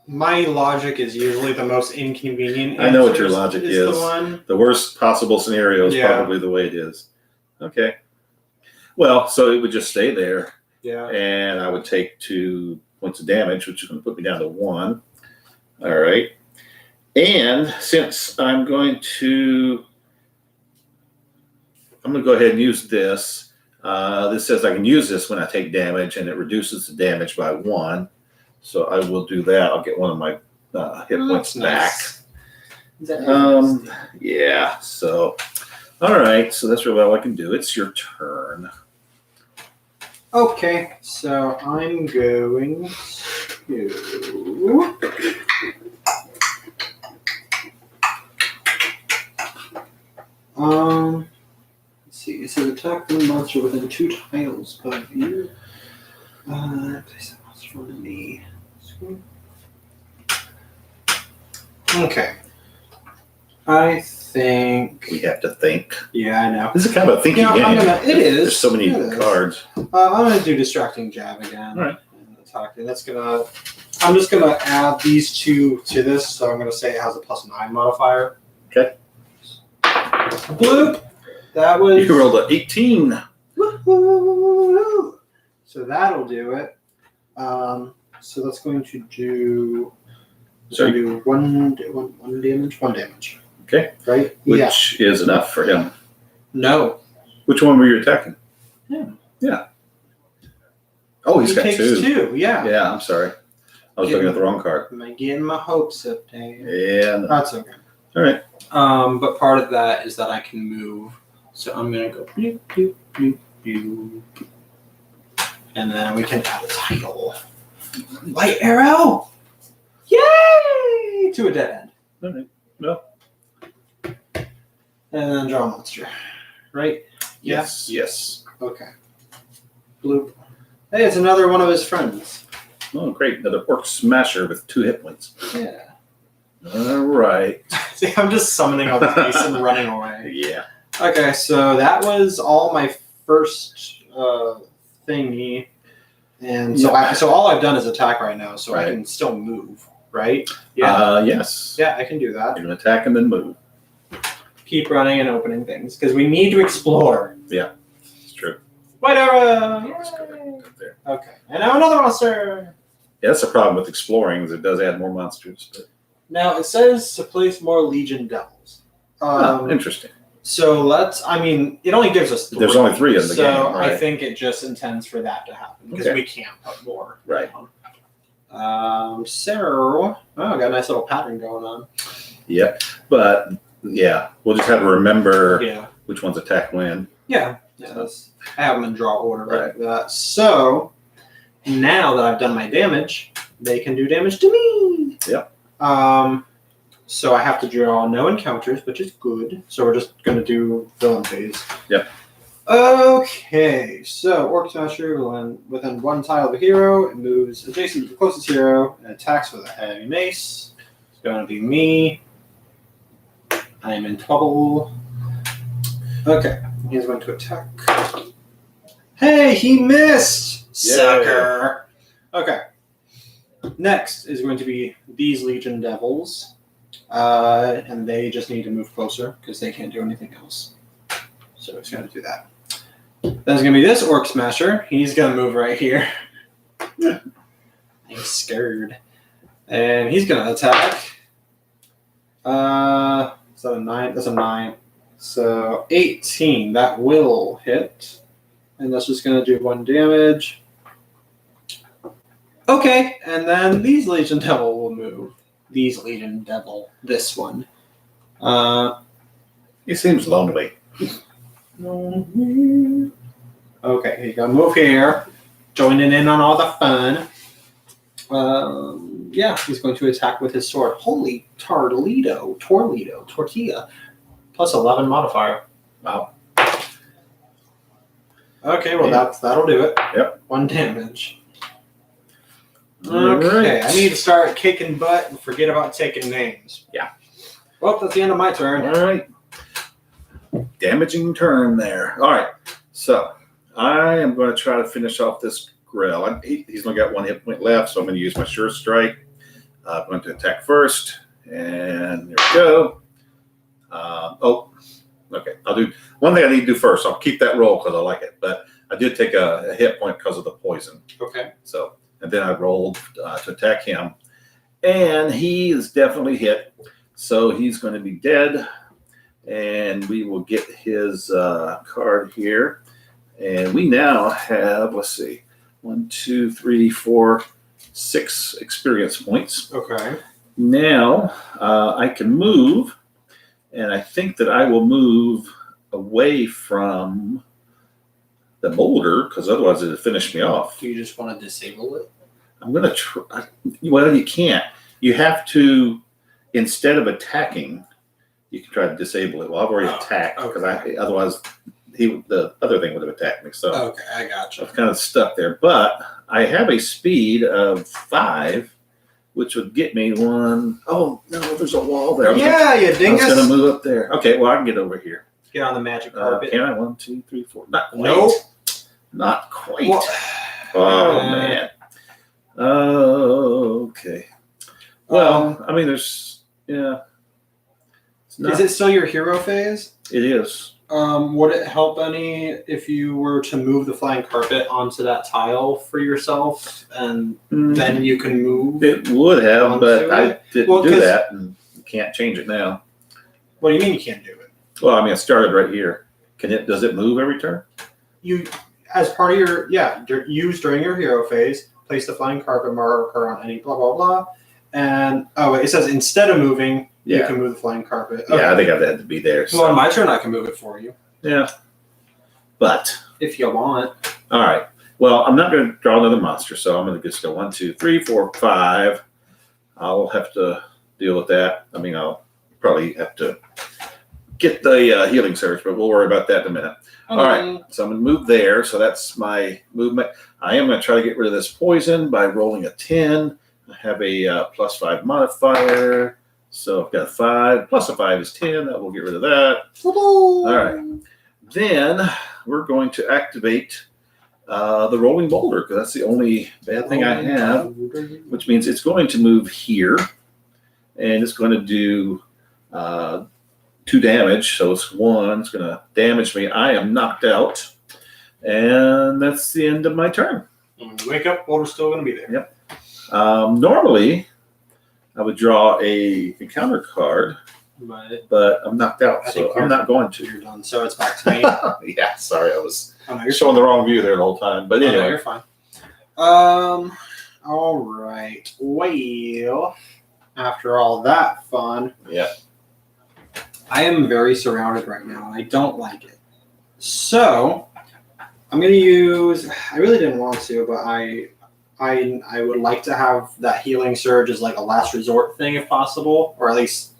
my logic is usually the most inconvenient. I know what your answers logic The is. one. The worst possible scenario is Yeah. probably the way it is. Okay. Well, so it would just stay there, Yeah. and I would take 2 points of damage, which is going to put me down to 1. All right. And since I'm going to go ahead and use this. This says I can use this when I take damage, and it reduces the damage by 1. So I will do that. I'll get one of my hit points back. Nice. Yeah. So, all right. So that's really all I can do. It's your turn. Okay, so I'm going to. Let's see. It says attack the monster within 2 tiles of you. Place that monster on me. Okay. I think. We have to think. Yeah, I know. This is kind of a thinking game. It is. There's so many It is. cards. I'm gonna do distracting jab again. All right. And attack. And I'm just gonna add these 2 to this. So I'm gonna say it has a +9 modifier. Okay. Bloop. That was. You rolled an 18. Woo-hoo. So that'll do it. So that's going to do. So So do one damage. One damage. Okay. Right. Which is enough for him. No. Which one were you attacking? Him. Yeah. Oh, he's He got takes two. two. Yeah. Yeah, I'm sorry. I was looking at the wrong card. Am I getting my hopes up, Dave? Yeah. No. That's okay. All right. But part of that is that I can move. So I'm gonna go bloop, bloop, bloop, bloop. And then we can add a title. Light arrow! Yay! To a dead end. All right. No. And then draw a monster. Right? Yes. Yes. Okay. Bloop. Hey, it's another one of his friends. Oh, great. Another orc smasher with 2 hit points. Yeah. All right. See, I'm just summoning all the beasts and running away. Yeah. Okay, so that was all my first thingy. And so so all I've done is attack right now, so I can still move, right? Yeah. Yes. Yeah, I can do that. You can attack and then move. Keep running and opening things, because we need to explore. Yeah. It's true. White arrow! Let's go Yay! there. Okay, and now another monster! Yeah, that's the problem with exploring is it does add more monsters. But... Now, it says to place more Legion Devils. Interesting. So it only gives us 3. There's only 3 in the game, So right? I think it just intends for that to happen, because we can't put more. Right. So, I got a nice little pattern going on. Yeah, but yeah, we'll just have to remember Yeah. which ones attack when. Yeah. I have them in draw order like that. So, now that I've done my damage, they can do damage to me. Yep. So I have to draw no encounters, which is good. So we're just going to do villain phase. Yep. Okay, so Orc Smasher within 1 tile of a hero, it moves adjacent to the closest hero and attacks with a heavy mace. It's going to be me. I am in trouble. Okay, he's going to attack. Hey, he missed! Yeah. Sucker! Okay. Next is going to be these Legion Devils. And they just need to move closer because they can't do anything else. So it's going to do that. Then it's going to be this Orc Smasher. He's going to move right here. I'm scared. And he's going to attack. Is that a 9? That's a 9. So 18. That will hit. And that's just going to do 1 damage. Okay. And then these Legion Devil will move. These Legion Devil. This one. He seems lonely. Okay, here you go. Move here. Joining in on all the fun. Yeah, he's going to attack with his sword. Holy Tortilla. Plus 11 modifier. Wow. Okay, well that'll do it. Yep. 1 damage. All Okay, right. I need to start kicking butt and forget about taking names. Yeah. Well, that's the end of my turn. All right. Damaging turn there. All right. So I am going to try to finish off this grill. He's only got 1 hit point left, so I'm going to use my sure strike. I'm going to attack first, and there we go. Okay. I'll do one thing I need to do first. I'll keep that roll because I like it, but I did take a hit point because of the poison. Okay. So, and then I rolled to attack him, and he is definitely hit. So he's going to be dead, and we will get his card here. And we now have, let's see, 1, 2, 3, 4, 6 experience points. Okay. Now I can move, and I think that I will move away from the boulder because otherwise it'll finish me off. Do you just want to disable it? I'm going to try. Well, you can't. You have to, instead of attacking, you can try to disable it. Well, I've already attacked because otherwise the other thing would have attacked me. So okay, I gotcha. I'm kind of stuck there. But I have a speed of 5, which would get me 1. Oh, no, there's a wall there. Yeah, you I was dingus. going to move up there. Okay, well, I can get over here. Get on the magic carpet. Can I? 1, 2, 3, 4. Not quite. Nope. Not quite. Well, oh, man. Okay. Well, I mean, there's, yeah. It's not, is it still your hero phase? It is. Would it help any if you were to move the flying carpet onto that tile for yourself, and then you can move? It would have, but onto I it? didn't Well, do 'cause- that, and you can't change it now. What do you mean you can't do it? Well, I mean, it started right here. Does it move every turn? You, as part of your use during your hero phase, place the flying carpet marker on any blah blah blah, and it says instead of moving, you Yeah. can move the flying carpet. Yeah, I think I've had to be there. Well, on So. my turn, I can move it for you Yeah. But, if you want. all right. Well, I'm not going to draw another monster, so I'm going to just go 1, 2, 3, 4, 5. I'll have to deal with that. I mean, I'll probably have to get the healing surge, but we'll worry about that in a minute. All right. So I'm going to move there. So that's my movement. I am going to try to get rid of this poison by rolling a 10. I have a +5 modifier. So I've got a 5. Plus a 5 is 10. That will get rid of that. All right. Then we're going to activate the rolling boulder, because that's the only bad thing I have, which means it's going to move here, and it's going to do 2 damage. So it's 1. It's going to damage me. I am knocked out, and that's the end of my turn. When you wake up, boulder's still going to be there. Yep. Normally, I would draw a encounter card, but I'm knocked out, I so think I'm not going to. You're done, so it's back to me. Yeah, sorry, I was Oh, no, you're showing the wrong view there the whole time. But Oh, no, anyway, you're fine. All right. Well, after all that fun, yeah. I am very surrounded right now, and I don't like it. So, I'm going to use. I really didn't want to, but I would like to have that healing surge as like a last resort thing, if possible, or at least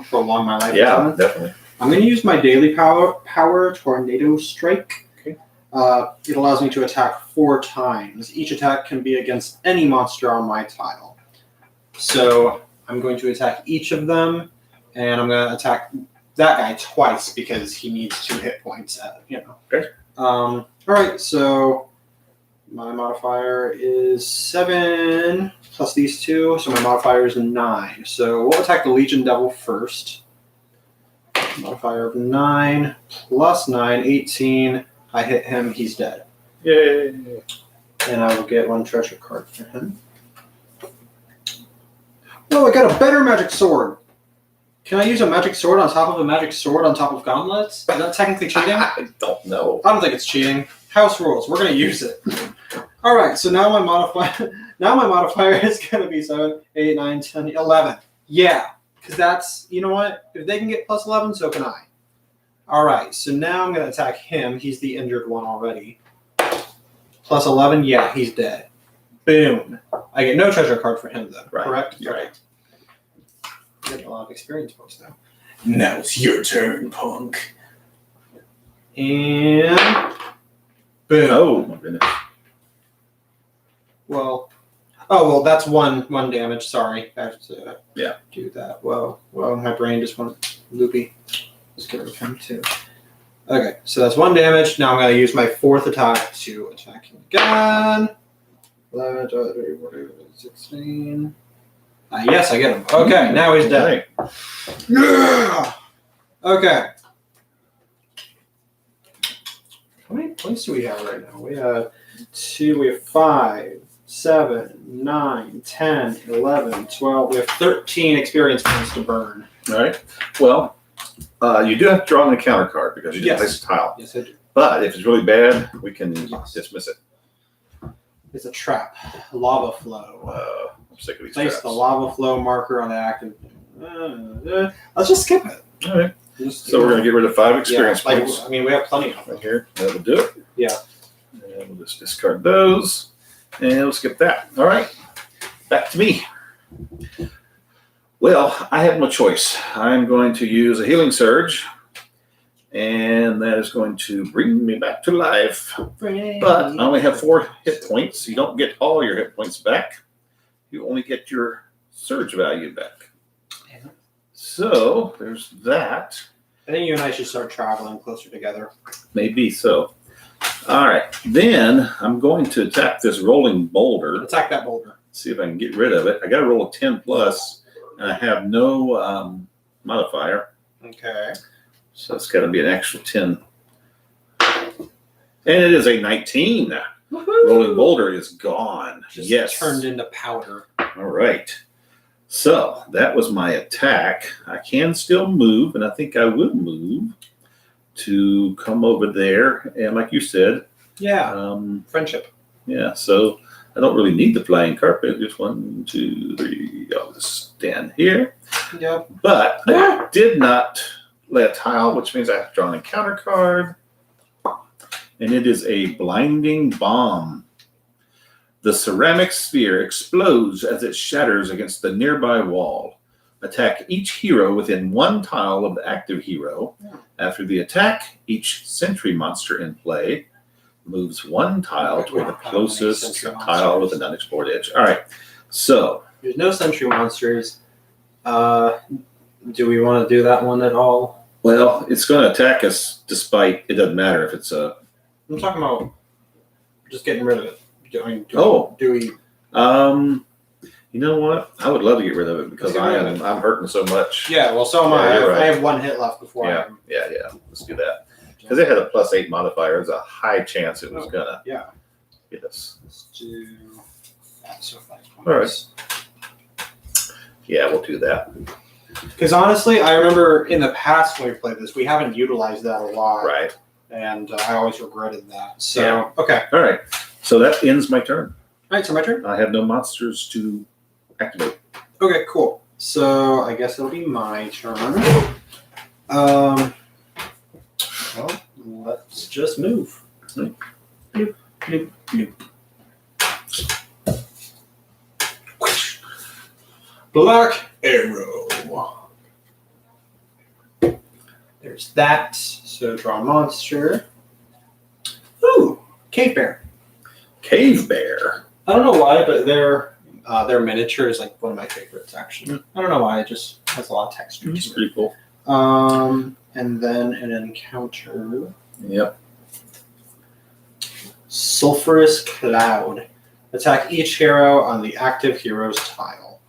prolong my life. Yeah, definitely. I'm going to use my daily power Tornado Strike. Okay. It allows me to attack 4 times. Each attack can be against any monster on my tile. So I'm going to attack each of them, and I'm going to attack that guy twice because he needs 2 hit points. Okay. All right, so my modifier is 7 plus these 2, so my modifier is 9. So we'll attack the Legion Devil first. Modifier of 9 plus 9, 18. I hit him, he's dead. Yay. And I will get 1 treasure card for him. Oh, I got a better magic sword. Can I use a magic sword on top of a magic sword on top of gauntlets? Is that technically cheating? I don't know. I don't think it's cheating. House rules. We're going to use it. All right, so now my modifier is going to be 7, 8, 9, 10, 11. Yeah. Because that's, you know what? If they can get plus 11, so can I. All right, so now I'm going to attack him. He's the injured one already. Plus 11, yeah, he's dead. Boom. I get no treasure card for him, though. Right. Correct? You're right. Getting a lot of experience points now. Now it's your turn, punk. And boom. Oh, my goodness. Well, that's one damage. Sorry, I have to Yeah. do that. Well, my brain just went loopy. Let's get rid of him too. Okay, so that's 1 damage. Now I'm going to use my 4th attack to attack him again. 11, 12, 13, 14, 16. Yes, I get him. Okay, now he's dead. Okay. Yeah. Okay. How many points do we have right now? We have 2, we have 5, 7, 9, 10, 11, 12. We have 13 experience points to burn. All right. Well, you do have to draw an encounter card because you didn't place a tile. Yes, I do. But if it's really bad, we can dismiss it. It's a trap. Lava flow. I'm sick of these Place traps. the lava flow marker on the active. Let's just skip it. All right. So we're going to get rid of 5 experience points I mean, we have plenty of them. right here. That will do it. Yeah. And we'll just discard those. And we'll skip that. All right. Back to me. Well, I have no choice. I'm going to use a healing surge. And that is going to bring me back to life. But I only have 4 hit points. You don't get all your hit points back. You only get your surge value back. Yeah. So there's that. I think you and I should start traveling closer together. Maybe so. All right. Then I'm going to attack this rolling boulder. Attack that boulder. See if I can get rid of it. I got to roll a 10 plus, and I have no modifier. Okay. So it's got to be an extra 10. And it is a 19. Woohoo! Rolling boulder is gone. Just Yes. turned into powder. All right. So that was my attack. I can still move, and I think I will move to come over there. And like you said, Yeah. Friendship. yeah, so I don't really need the flying carpet. Just 1, 2, 3. I'll just stand here. Yep. But I did not lay a tile, which means I have to draw an encounter card. And it is a blinding bomb. The ceramic sphere explodes as it shatters against the nearby wall. Attack each hero within 1 tile of the active hero. After the attack, each sentry monster in play moves 1 tile toward the closest tile with an unexplored edge. All right, so There's no sentry monsters. Do we want to do that one at all? well, it's going to attack us despite it doesn't matter if it's a. I'm talking about just getting rid of it. Do we? You know what? I would love to get rid of it because Let's get rid of I'm hurting so much. Yeah, well, so am Yeah, I. you're right. I have 1 hit left before Yeah, Let's do that because it had a +8 modifier. There's a high chance it was gonna Yeah. get us. Let's do that. So 5 points. All right. Yeah, we'll do that. Because honestly, I remember in the past when we played this, we haven't utilized that a lot. Right. And I always regretted that. So, Yeah. okay. All right. So that ends my turn. All right, so my turn. I have no monsters to activate. Okay, cool. So I guess it'll be my turn. Well, let's just move. Right. Bloop, bloop, bloop. Black arrow. There's that. So draw a monster. Ooh, cave bear. Cave bear. I don't know why, but their miniature is like one of my favorites. Actually, I don't know why. It just has a lot of texture It's to it. pretty cool. And then an encounter. Yep. Sulfurous cloud. Attack each hero on the active hero's tile.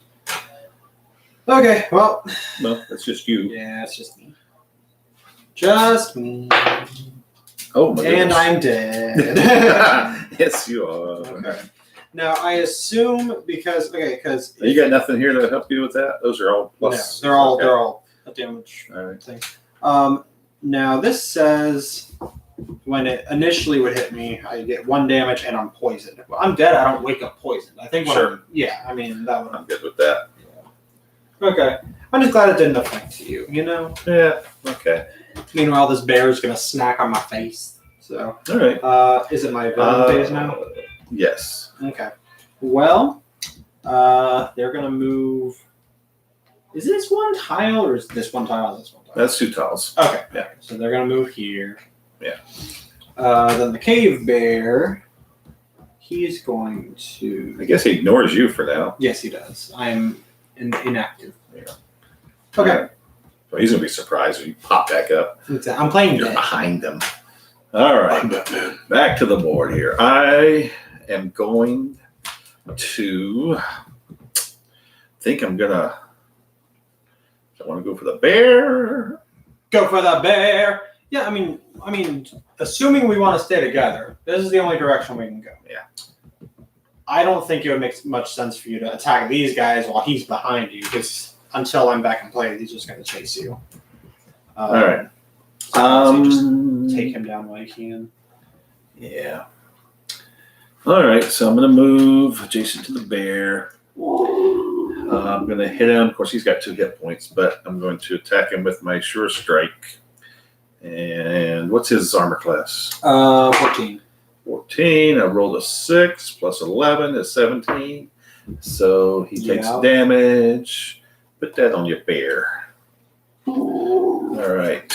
Okay, well, No, that's just you. yeah, it's just me. Just me. Oh my And goodness. I'm dead. Yes, you are. Okay. Now I assume because You got nothing here to help you with that? Those are all plus. they're all Okay. they're all a damage All right. thing. Now this says when it initially would hit me, I get 1 damage and I'm poisoned. Well, I'm dead. I don't wake up poisoned. I think. Sure. I mean that would. I'm good with that. Okay. I'm just glad it didn't affect you. You know. Yeah. Okay. Meanwhile, this bear is gonna snack on my face. So, All right. is it my villain phase now? Yes. Okay. Well, they're gonna move. Is this 1 tile or is this 1 tile and this 1 tile? That's 2 tiles. Okay. Yeah. So they're gonna move here. Yeah. Then the cave bear. He's going to. I guess he ignores you for now. Yes, he does. I'm inactive. Yeah. Okay. So he's gonna be surprised when you pop back up. I'm playing You're dead. behind them. All right. Back to the board here. I am going to think I'm gonna. I want to go for the bear. Go for the bear. Yeah, I mean, assuming we want to stay together, this is the only direction we can go. Yeah. I don't think it would make much sense for you to attack these guys while he's behind you, because until I'm back in play, he's just going to chase you. All right. So just take him down while you can. Yeah. All right. So I'm going to move adjacent to the bear. I'm going to hit him. Of course, he's got 2 hit points, but I'm going to attack him with my sure strike. And what's his armor class? 14. 14. I rolled a 6 plus 11 is 17. So he takes Yeah. damage. Put that on your bear. All right.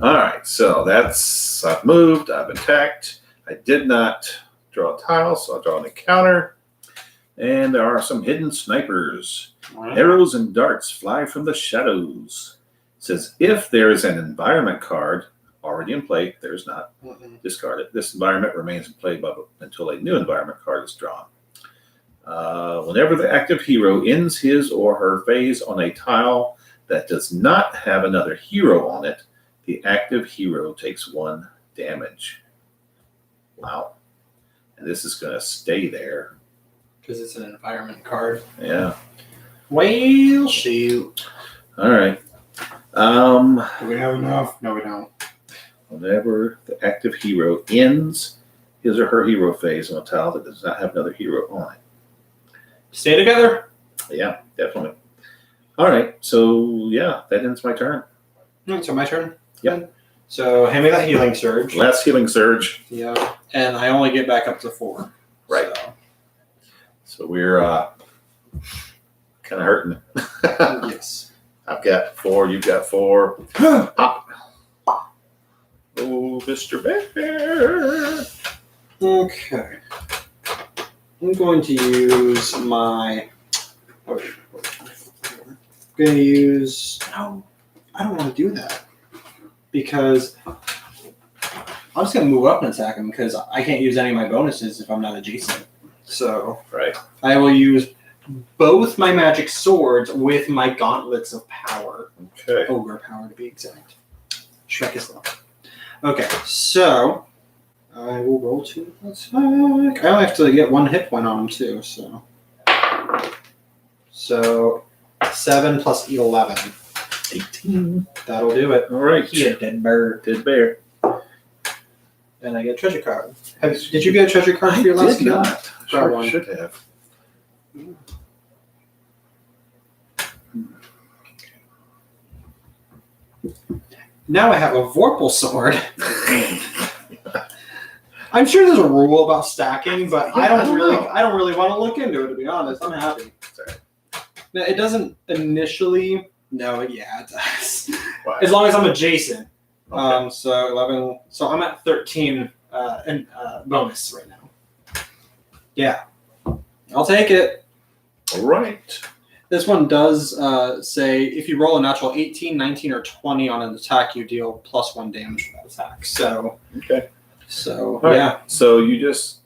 All right. So that's, I've moved. I've attacked. I did not draw a tile, so I'll draw an encounter. And there are some hidden snipers. Arrows and darts fly from the shadows. It says, if there is an environment card already in play, there is not, discard it. This environment remains in play until a new environment card is drawn. Whenever the active hero ends his or her phase on a tile that does not have another hero on it, the active hero takes 1 damage. Wow. And this is going to stay there. Because it's an environment card. Yeah. Well, shoot. All right. Do we have enough? No, we don't. Whenever the active hero ends his or her hero phase on a tile that does not have another hero on it. Stay together. Yeah, definitely. All right. So, yeah, that ends my turn. So my turn? Yep. So hand me that healing surge. Last healing surge. Yeah. And I only get back up to 4. Right. So we're kind of hurting. Yes. I've got 4. You've got 4. Pop. Oh, Mr. Bear. Okay. I'm going to use my... I'm going to use... No, I don't want to do that. Because I'm just going to move up and attack him because I can't use any of my bonuses if I'm not adjacent. So Right. I will use both my magic swords with my gauntlets of power. Okay. Ogre power to be exact. Shrek is love. Okay, so I will roll to attack. I only have to get 1 hit point on him too, so 7 plus 11. 18. That'll do it. All right. He a dead bird. Dead bear. And I get a treasure card. Did you get a treasure card for your last did kill? not. Grab one. Should have. Now I have a Vorpal sword. I'm sure there's a rule about stacking, but I don't really want to look into it, to be honest. I'm happy. Sorry. Now, it doesn't initially. No, yeah, it does. Why? As long as I'm adjacent. Okay. So 11. So I'm at 13 in bonus right now. Yeah, I'll take it. All right. This one does say if you roll a natural 18, 19, or 20 on an attack, you deal +1 damage for that attack. So Okay. So All right. yeah. So you just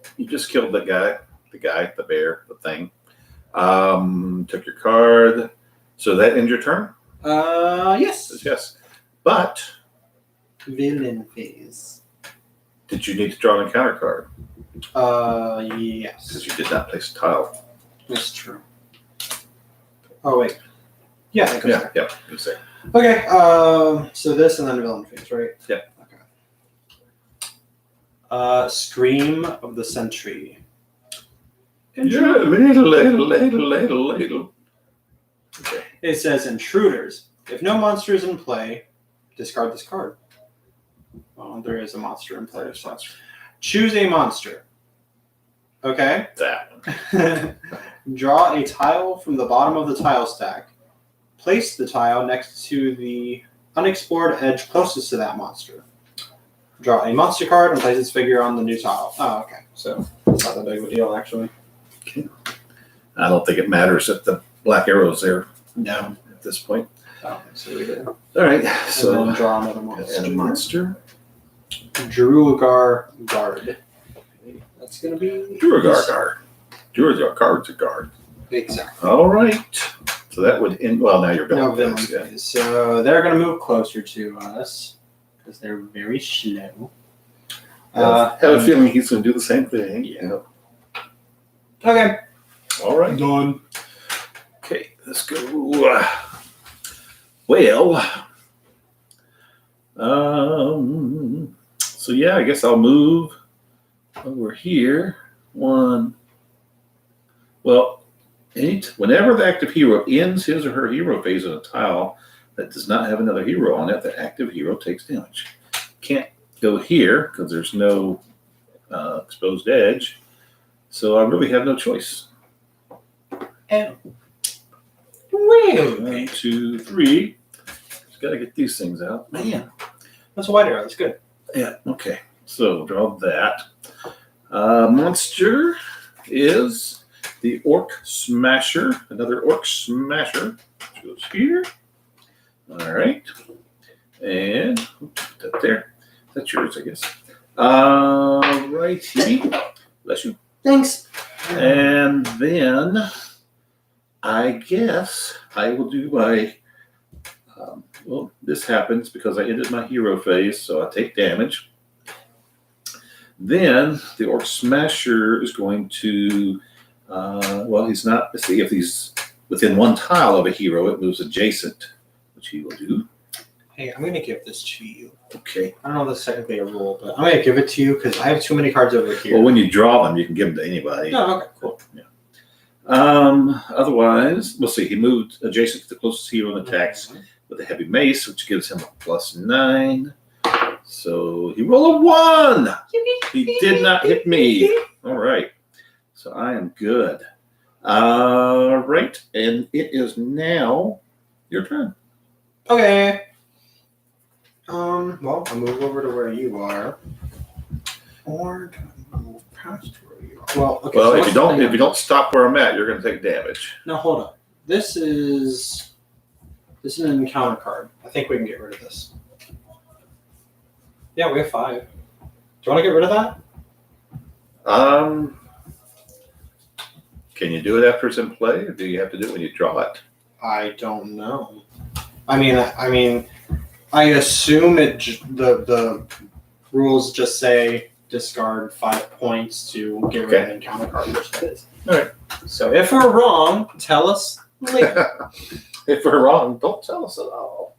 killed the bear, the thing. Took your card. So that ends your turn? Yes. Yes. But Villain phase. did you need to draw an encounter card? Yes. Because you did not place a tile. That's true. Oh wait. Yeah. That goes there. Yeah. You say. Okay. So this and then villain phase, right? Yeah. Okay. Scream of the Sentry. Yeah, ladle. Okay. It says intruders. If no monster is in play, discard this card. Well, there is a monster in play. So choose a monster. Okay. That one. Draw a tile from the bottom of the tile stack. Place the tile next to the unexplored edge closest to that monster. Draw a monster card and place its figure on the new tile. Oh, okay. So it's not that big of a deal, actually. Okay. I don't think it matters if the black arrow's there. No. At this point. I don't think so either. All right. And So then draw another monster. and a monster. Druagar Guard. That's going to be... Druagar guard. Druagar guard's a guard. Exactly. All right. So that would end. Well, now you're No, going. villain phase. So they're going to move closer to us because they're very slow. I have a feeling he's going to do the same thing. Yeah. Okay. All right. Done. Okay, let's go. Well, so yeah, I guess I'll move over here. One. Well, whenever the active hero ends his or her hero phase on a tile that does not have another hero on it, the active hero takes damage. Can't go here because there's no exposed edge. So I really have no choice. And 1, 2, 3. Just got to get these things out. Man. that's a white arrow. That's good. Yeah, okay. So draw that. Monster is the Orc Smasher. Another Orc Smasher. Which goes here. All right. And put that there. That's yours, I guess. Right here. Bless you. Thanks. And then I guess I will do my Well, this happens because I ended my hero phase, so I take damage. Then the Orc Smasher is going to, well, he's not, let's see, if he's within one tile of a hero, it moves adjacent, which he will do. Hey, I'm going to give this to you. Okay. I don't know if that's technically a rule, but I'm going to give it to you because I have too many cards over here. Well, when you draw them, you can give them to anybody. Oh, okay, cool. Yeah. Otherwise, we'll see. He moved adjacent to the closest hero and attacks with a heavy mace, which gives him a +9. So he rolled a 1. He did not hit me. All right. So I am good. All right. And it is now your turn. Okay. Well, I'll move over to where you are. Or do I move past where you are? Well, okay. Well, so if you don't stop where I'm at, you're going to take damage. Now hold on. This is an encounter card. I think we can get rid of this. Yeah, we have 5. Do you want to get rid of that? Can you do it after it's in play, or do you have to do it when you draw it? I don't know. I mean, I assume the rules just say discard 5 points to get rid of an encounter card, which it is. All right. So if we're wrong, tell us later. If we're wrong, don't tell us at all.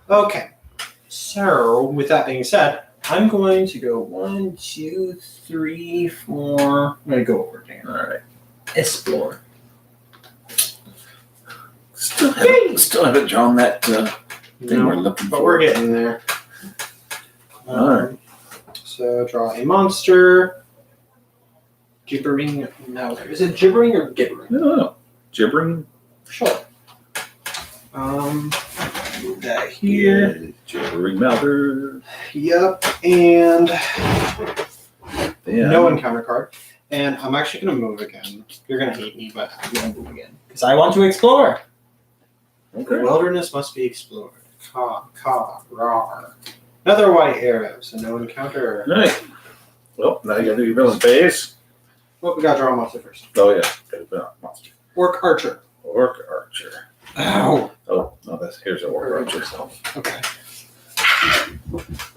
Okay. So with that being said, I'm going to go 1, 2, 3, 4. I'm going to go over there. All right. Explore. Still haven't drawn that thing we're looking for. But we're getting there. All right. So draw a monster. Gibbering Mouser. Is it gibbering or gibbering? No. Gibbering. Sure. Move that here. Gibbering Mouser. Yep. And Yeah. no encounter card. And I'm actually going to move again. You're going to hate me, but I'm going to move again. Because I want to explore. Okay. The wilderness must be explored. Rawr. Another white arrow, so no encounter. All right. Well, now you got to do your villain phase. Well, we got to draw a monster first. Oh, yeah. Got to monster. Orc Archer. Orc Archer. Ow. Oh, no, here's an Orc Archer. Okay.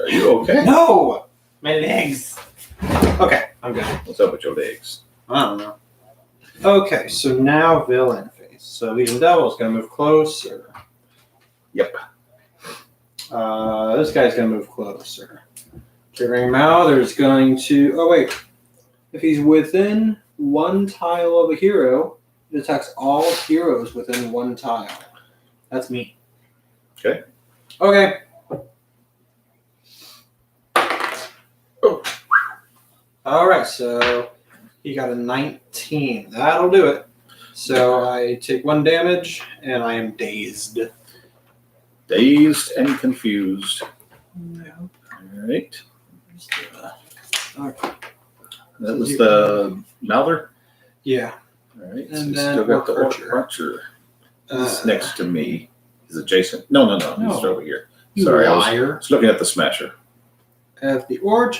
Are you okay? No! My legs. Okay, I'm good. What's up with your legs? I don't know. Okay, so now villain phase. So Legion Devil is going to move closer. Yep. This guy's going to move closer. Gibbering Mouther's going to... Oh, wait. If he's within one tile of a hero, it attacks all heroes within one tile. That's me. Okay. Okay. Oh. All right, so he got a 19. That'll do it. So I take 1 damage, and I am dazed. Dazed and confused. Yeah. All right. Okay. That was the Mouther? Yeah. All right. So And we then still got the Orc Orc Archer. Uh, He's next to me. He's adjacent. No. He's No. over here. You Sorry, I liar. was looking at the Smasher. The Orc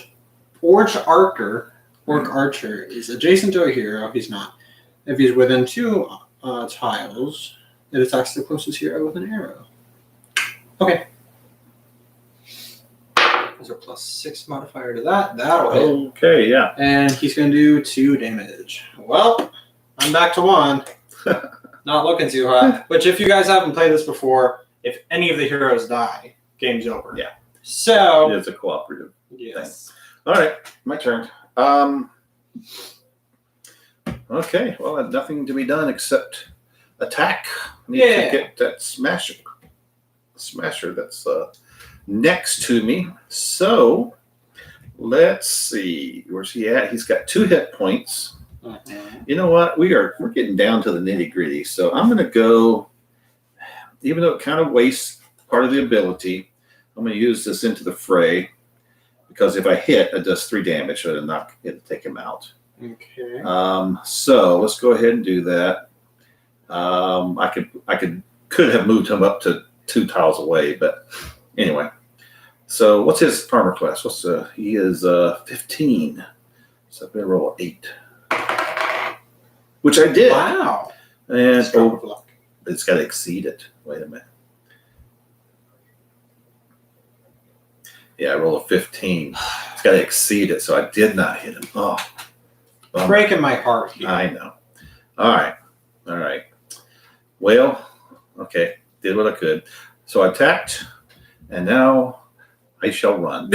Archer is adjacent to a hero. He's not. If he's within 2 tiles, it attacks the closest hero with an arrow. Okay. There's a +6 modifier to that. That'll hit. Okay, yeah. And he's going to do 2 damage. Well, I'm back to 1. Not looking too hot. Which, if you guys haven't played this before, if any of the heroes die, game's over. Yeah. So. It is a cooperative. Yes. All right, my turn. Okay, well, nothing to be done except attack. Need to get that smasher that's next to me. So let's see, where's he at? He's got 2 hit points. You know what? We're getting down to the nitty gritty. So I'm going to go, even though it kind of wastes part of the ability, I'm going to use this into the fray. Because if I hit, it does 3 damage, so it'll take him out. Okay. So let's go ahead and do that. I could have moved him up to 2 tiles away, but anyway. So what's his armor class? He is 15. So I'm gonna roll 8, which I did. Wow. And Stroke of luck. it's got to exceed it. Wait a minute. Yeah, I rolled a 15. It's got to exceed it, so I did not hit him. Oh, bummer. Breaking my heart here. I know. All right. Well, okay, did what I could. So I attacked, and now I shall run.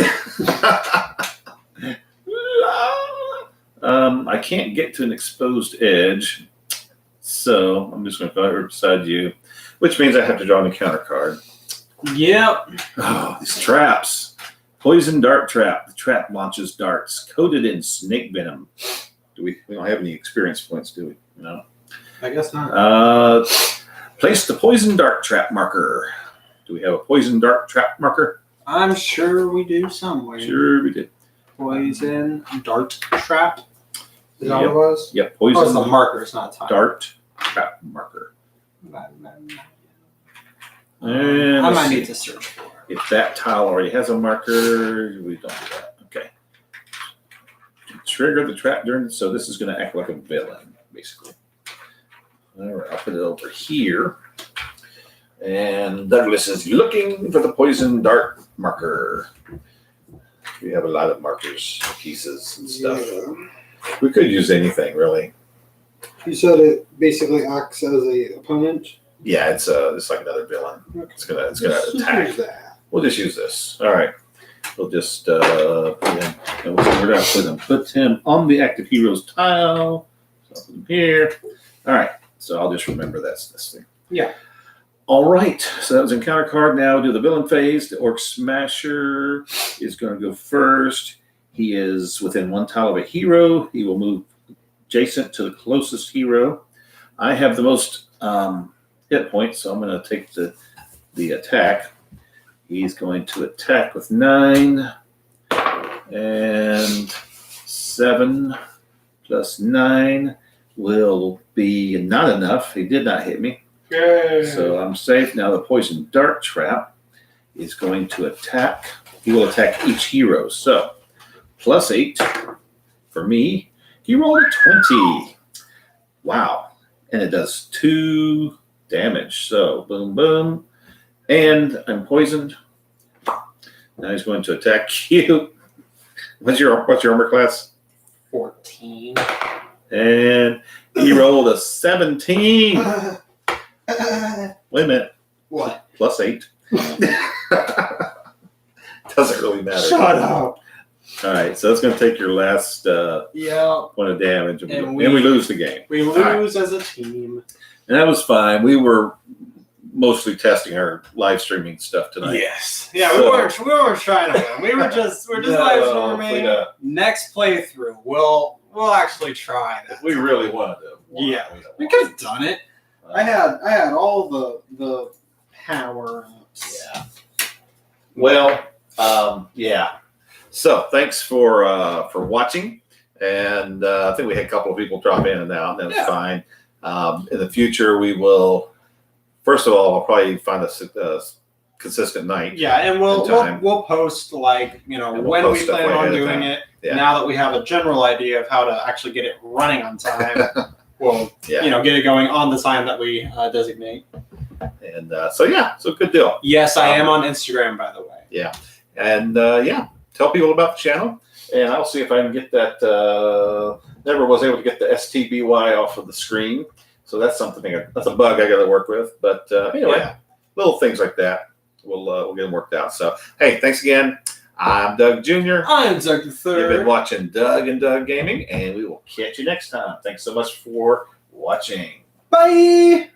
I can't get to an exposed edge, so I'm just going to go over beside you, which means I have to draw an encounter card. Yep. Oh, these traps. Poison dart trap. The trap launches darts coated in snake venom. We don't have any experience points, do we? No. I guess not. Place the poison dart trap marker. Do we have a poison dart trap marker? I'm sure we do somewhere. Sure we did. Poison dart trap. Is that what Yep. it was? Yep, Oh, it's poison a marker. It's not a time. dart trap marker. I And might let's need see. to search for it. If that tile already has a marker, we don't do that. Okay. Trigger the trap during, so this is going to act like a villain, basically. All right, I'll put it over here. And Douglas is looking for the poison dart marker. We have a lot of markers, pieces, and stuff. Yeah. We could use anything, really. You said it basically acts as a opponent. Yeah, it's like another villain. It's gonna Let's attack. use that. We'll just use this. All right. We'll just put him. And we're gonna put him on the active heroes tile. So I'll put him here. All right. So I'll just remember that's this thing. Yeah. All right. So that was encounter card. Now we'll do the villain phase. The Orc Smasher is going to go first. He is within one tile of a hero. He will move adjacent to the closest hero. I have the most hit points, so I'm going to take the attack. He's going to attack with 9 and 7 plus 9 will be not enough. He did not hit me. Yay. So I'm safe. Now the poison dart trap is going to attack. He will attack each hero. So plus 8 for me. He rolled a 20. Wow. And it does 2 damage. So boom, boom. And I'm poisoned. Now he's going to attack you. What's your armor class? 14. And he rolled a 17. Wait a minute. What? Plus 8. Doesn't really matter. Shut up. All right, so that's going to take your last Yeah. point of damage, and And we lose the game. We lose as a team. And that was fine. We were mostly testing our live streaming stuff tonight. Yes. Yeah, So- we weren't trying to win. We're just live streaming. Next playthrough, we'll actually try that. If we really wanted to. Yeah. we don't We want could have done it. to. I had all the power ups. Yeah. Well, yeah. So thanks for watching, and I think we had a couple of people drop in and out, and that was Yeah. fine. In the future, we will. First of all, I'll probably find a consistent night. Yeah, and And time. we'll post like And we'll when we post stuff plan way on ahead of doing time. it. Yeah. Now that we have a general idea of how to actually get it running on time, we'll Yeah. get it going on the time that we designate. And so good deal. Yes, I am on Instagram, by the way. And tell people about the channel, and I'll see if I can get that. Never was able to get the STBY off of the screen, so that's that's a bug I got to work with. But anyway, Yeah. little things like that, we'll get them worked out. So hey, thanks again. I'm Doug Jr. I'm Doug the You've Third. been watching Doug and Doug Gaming, and we will catch you next time. Thanks so much for watching. Bye.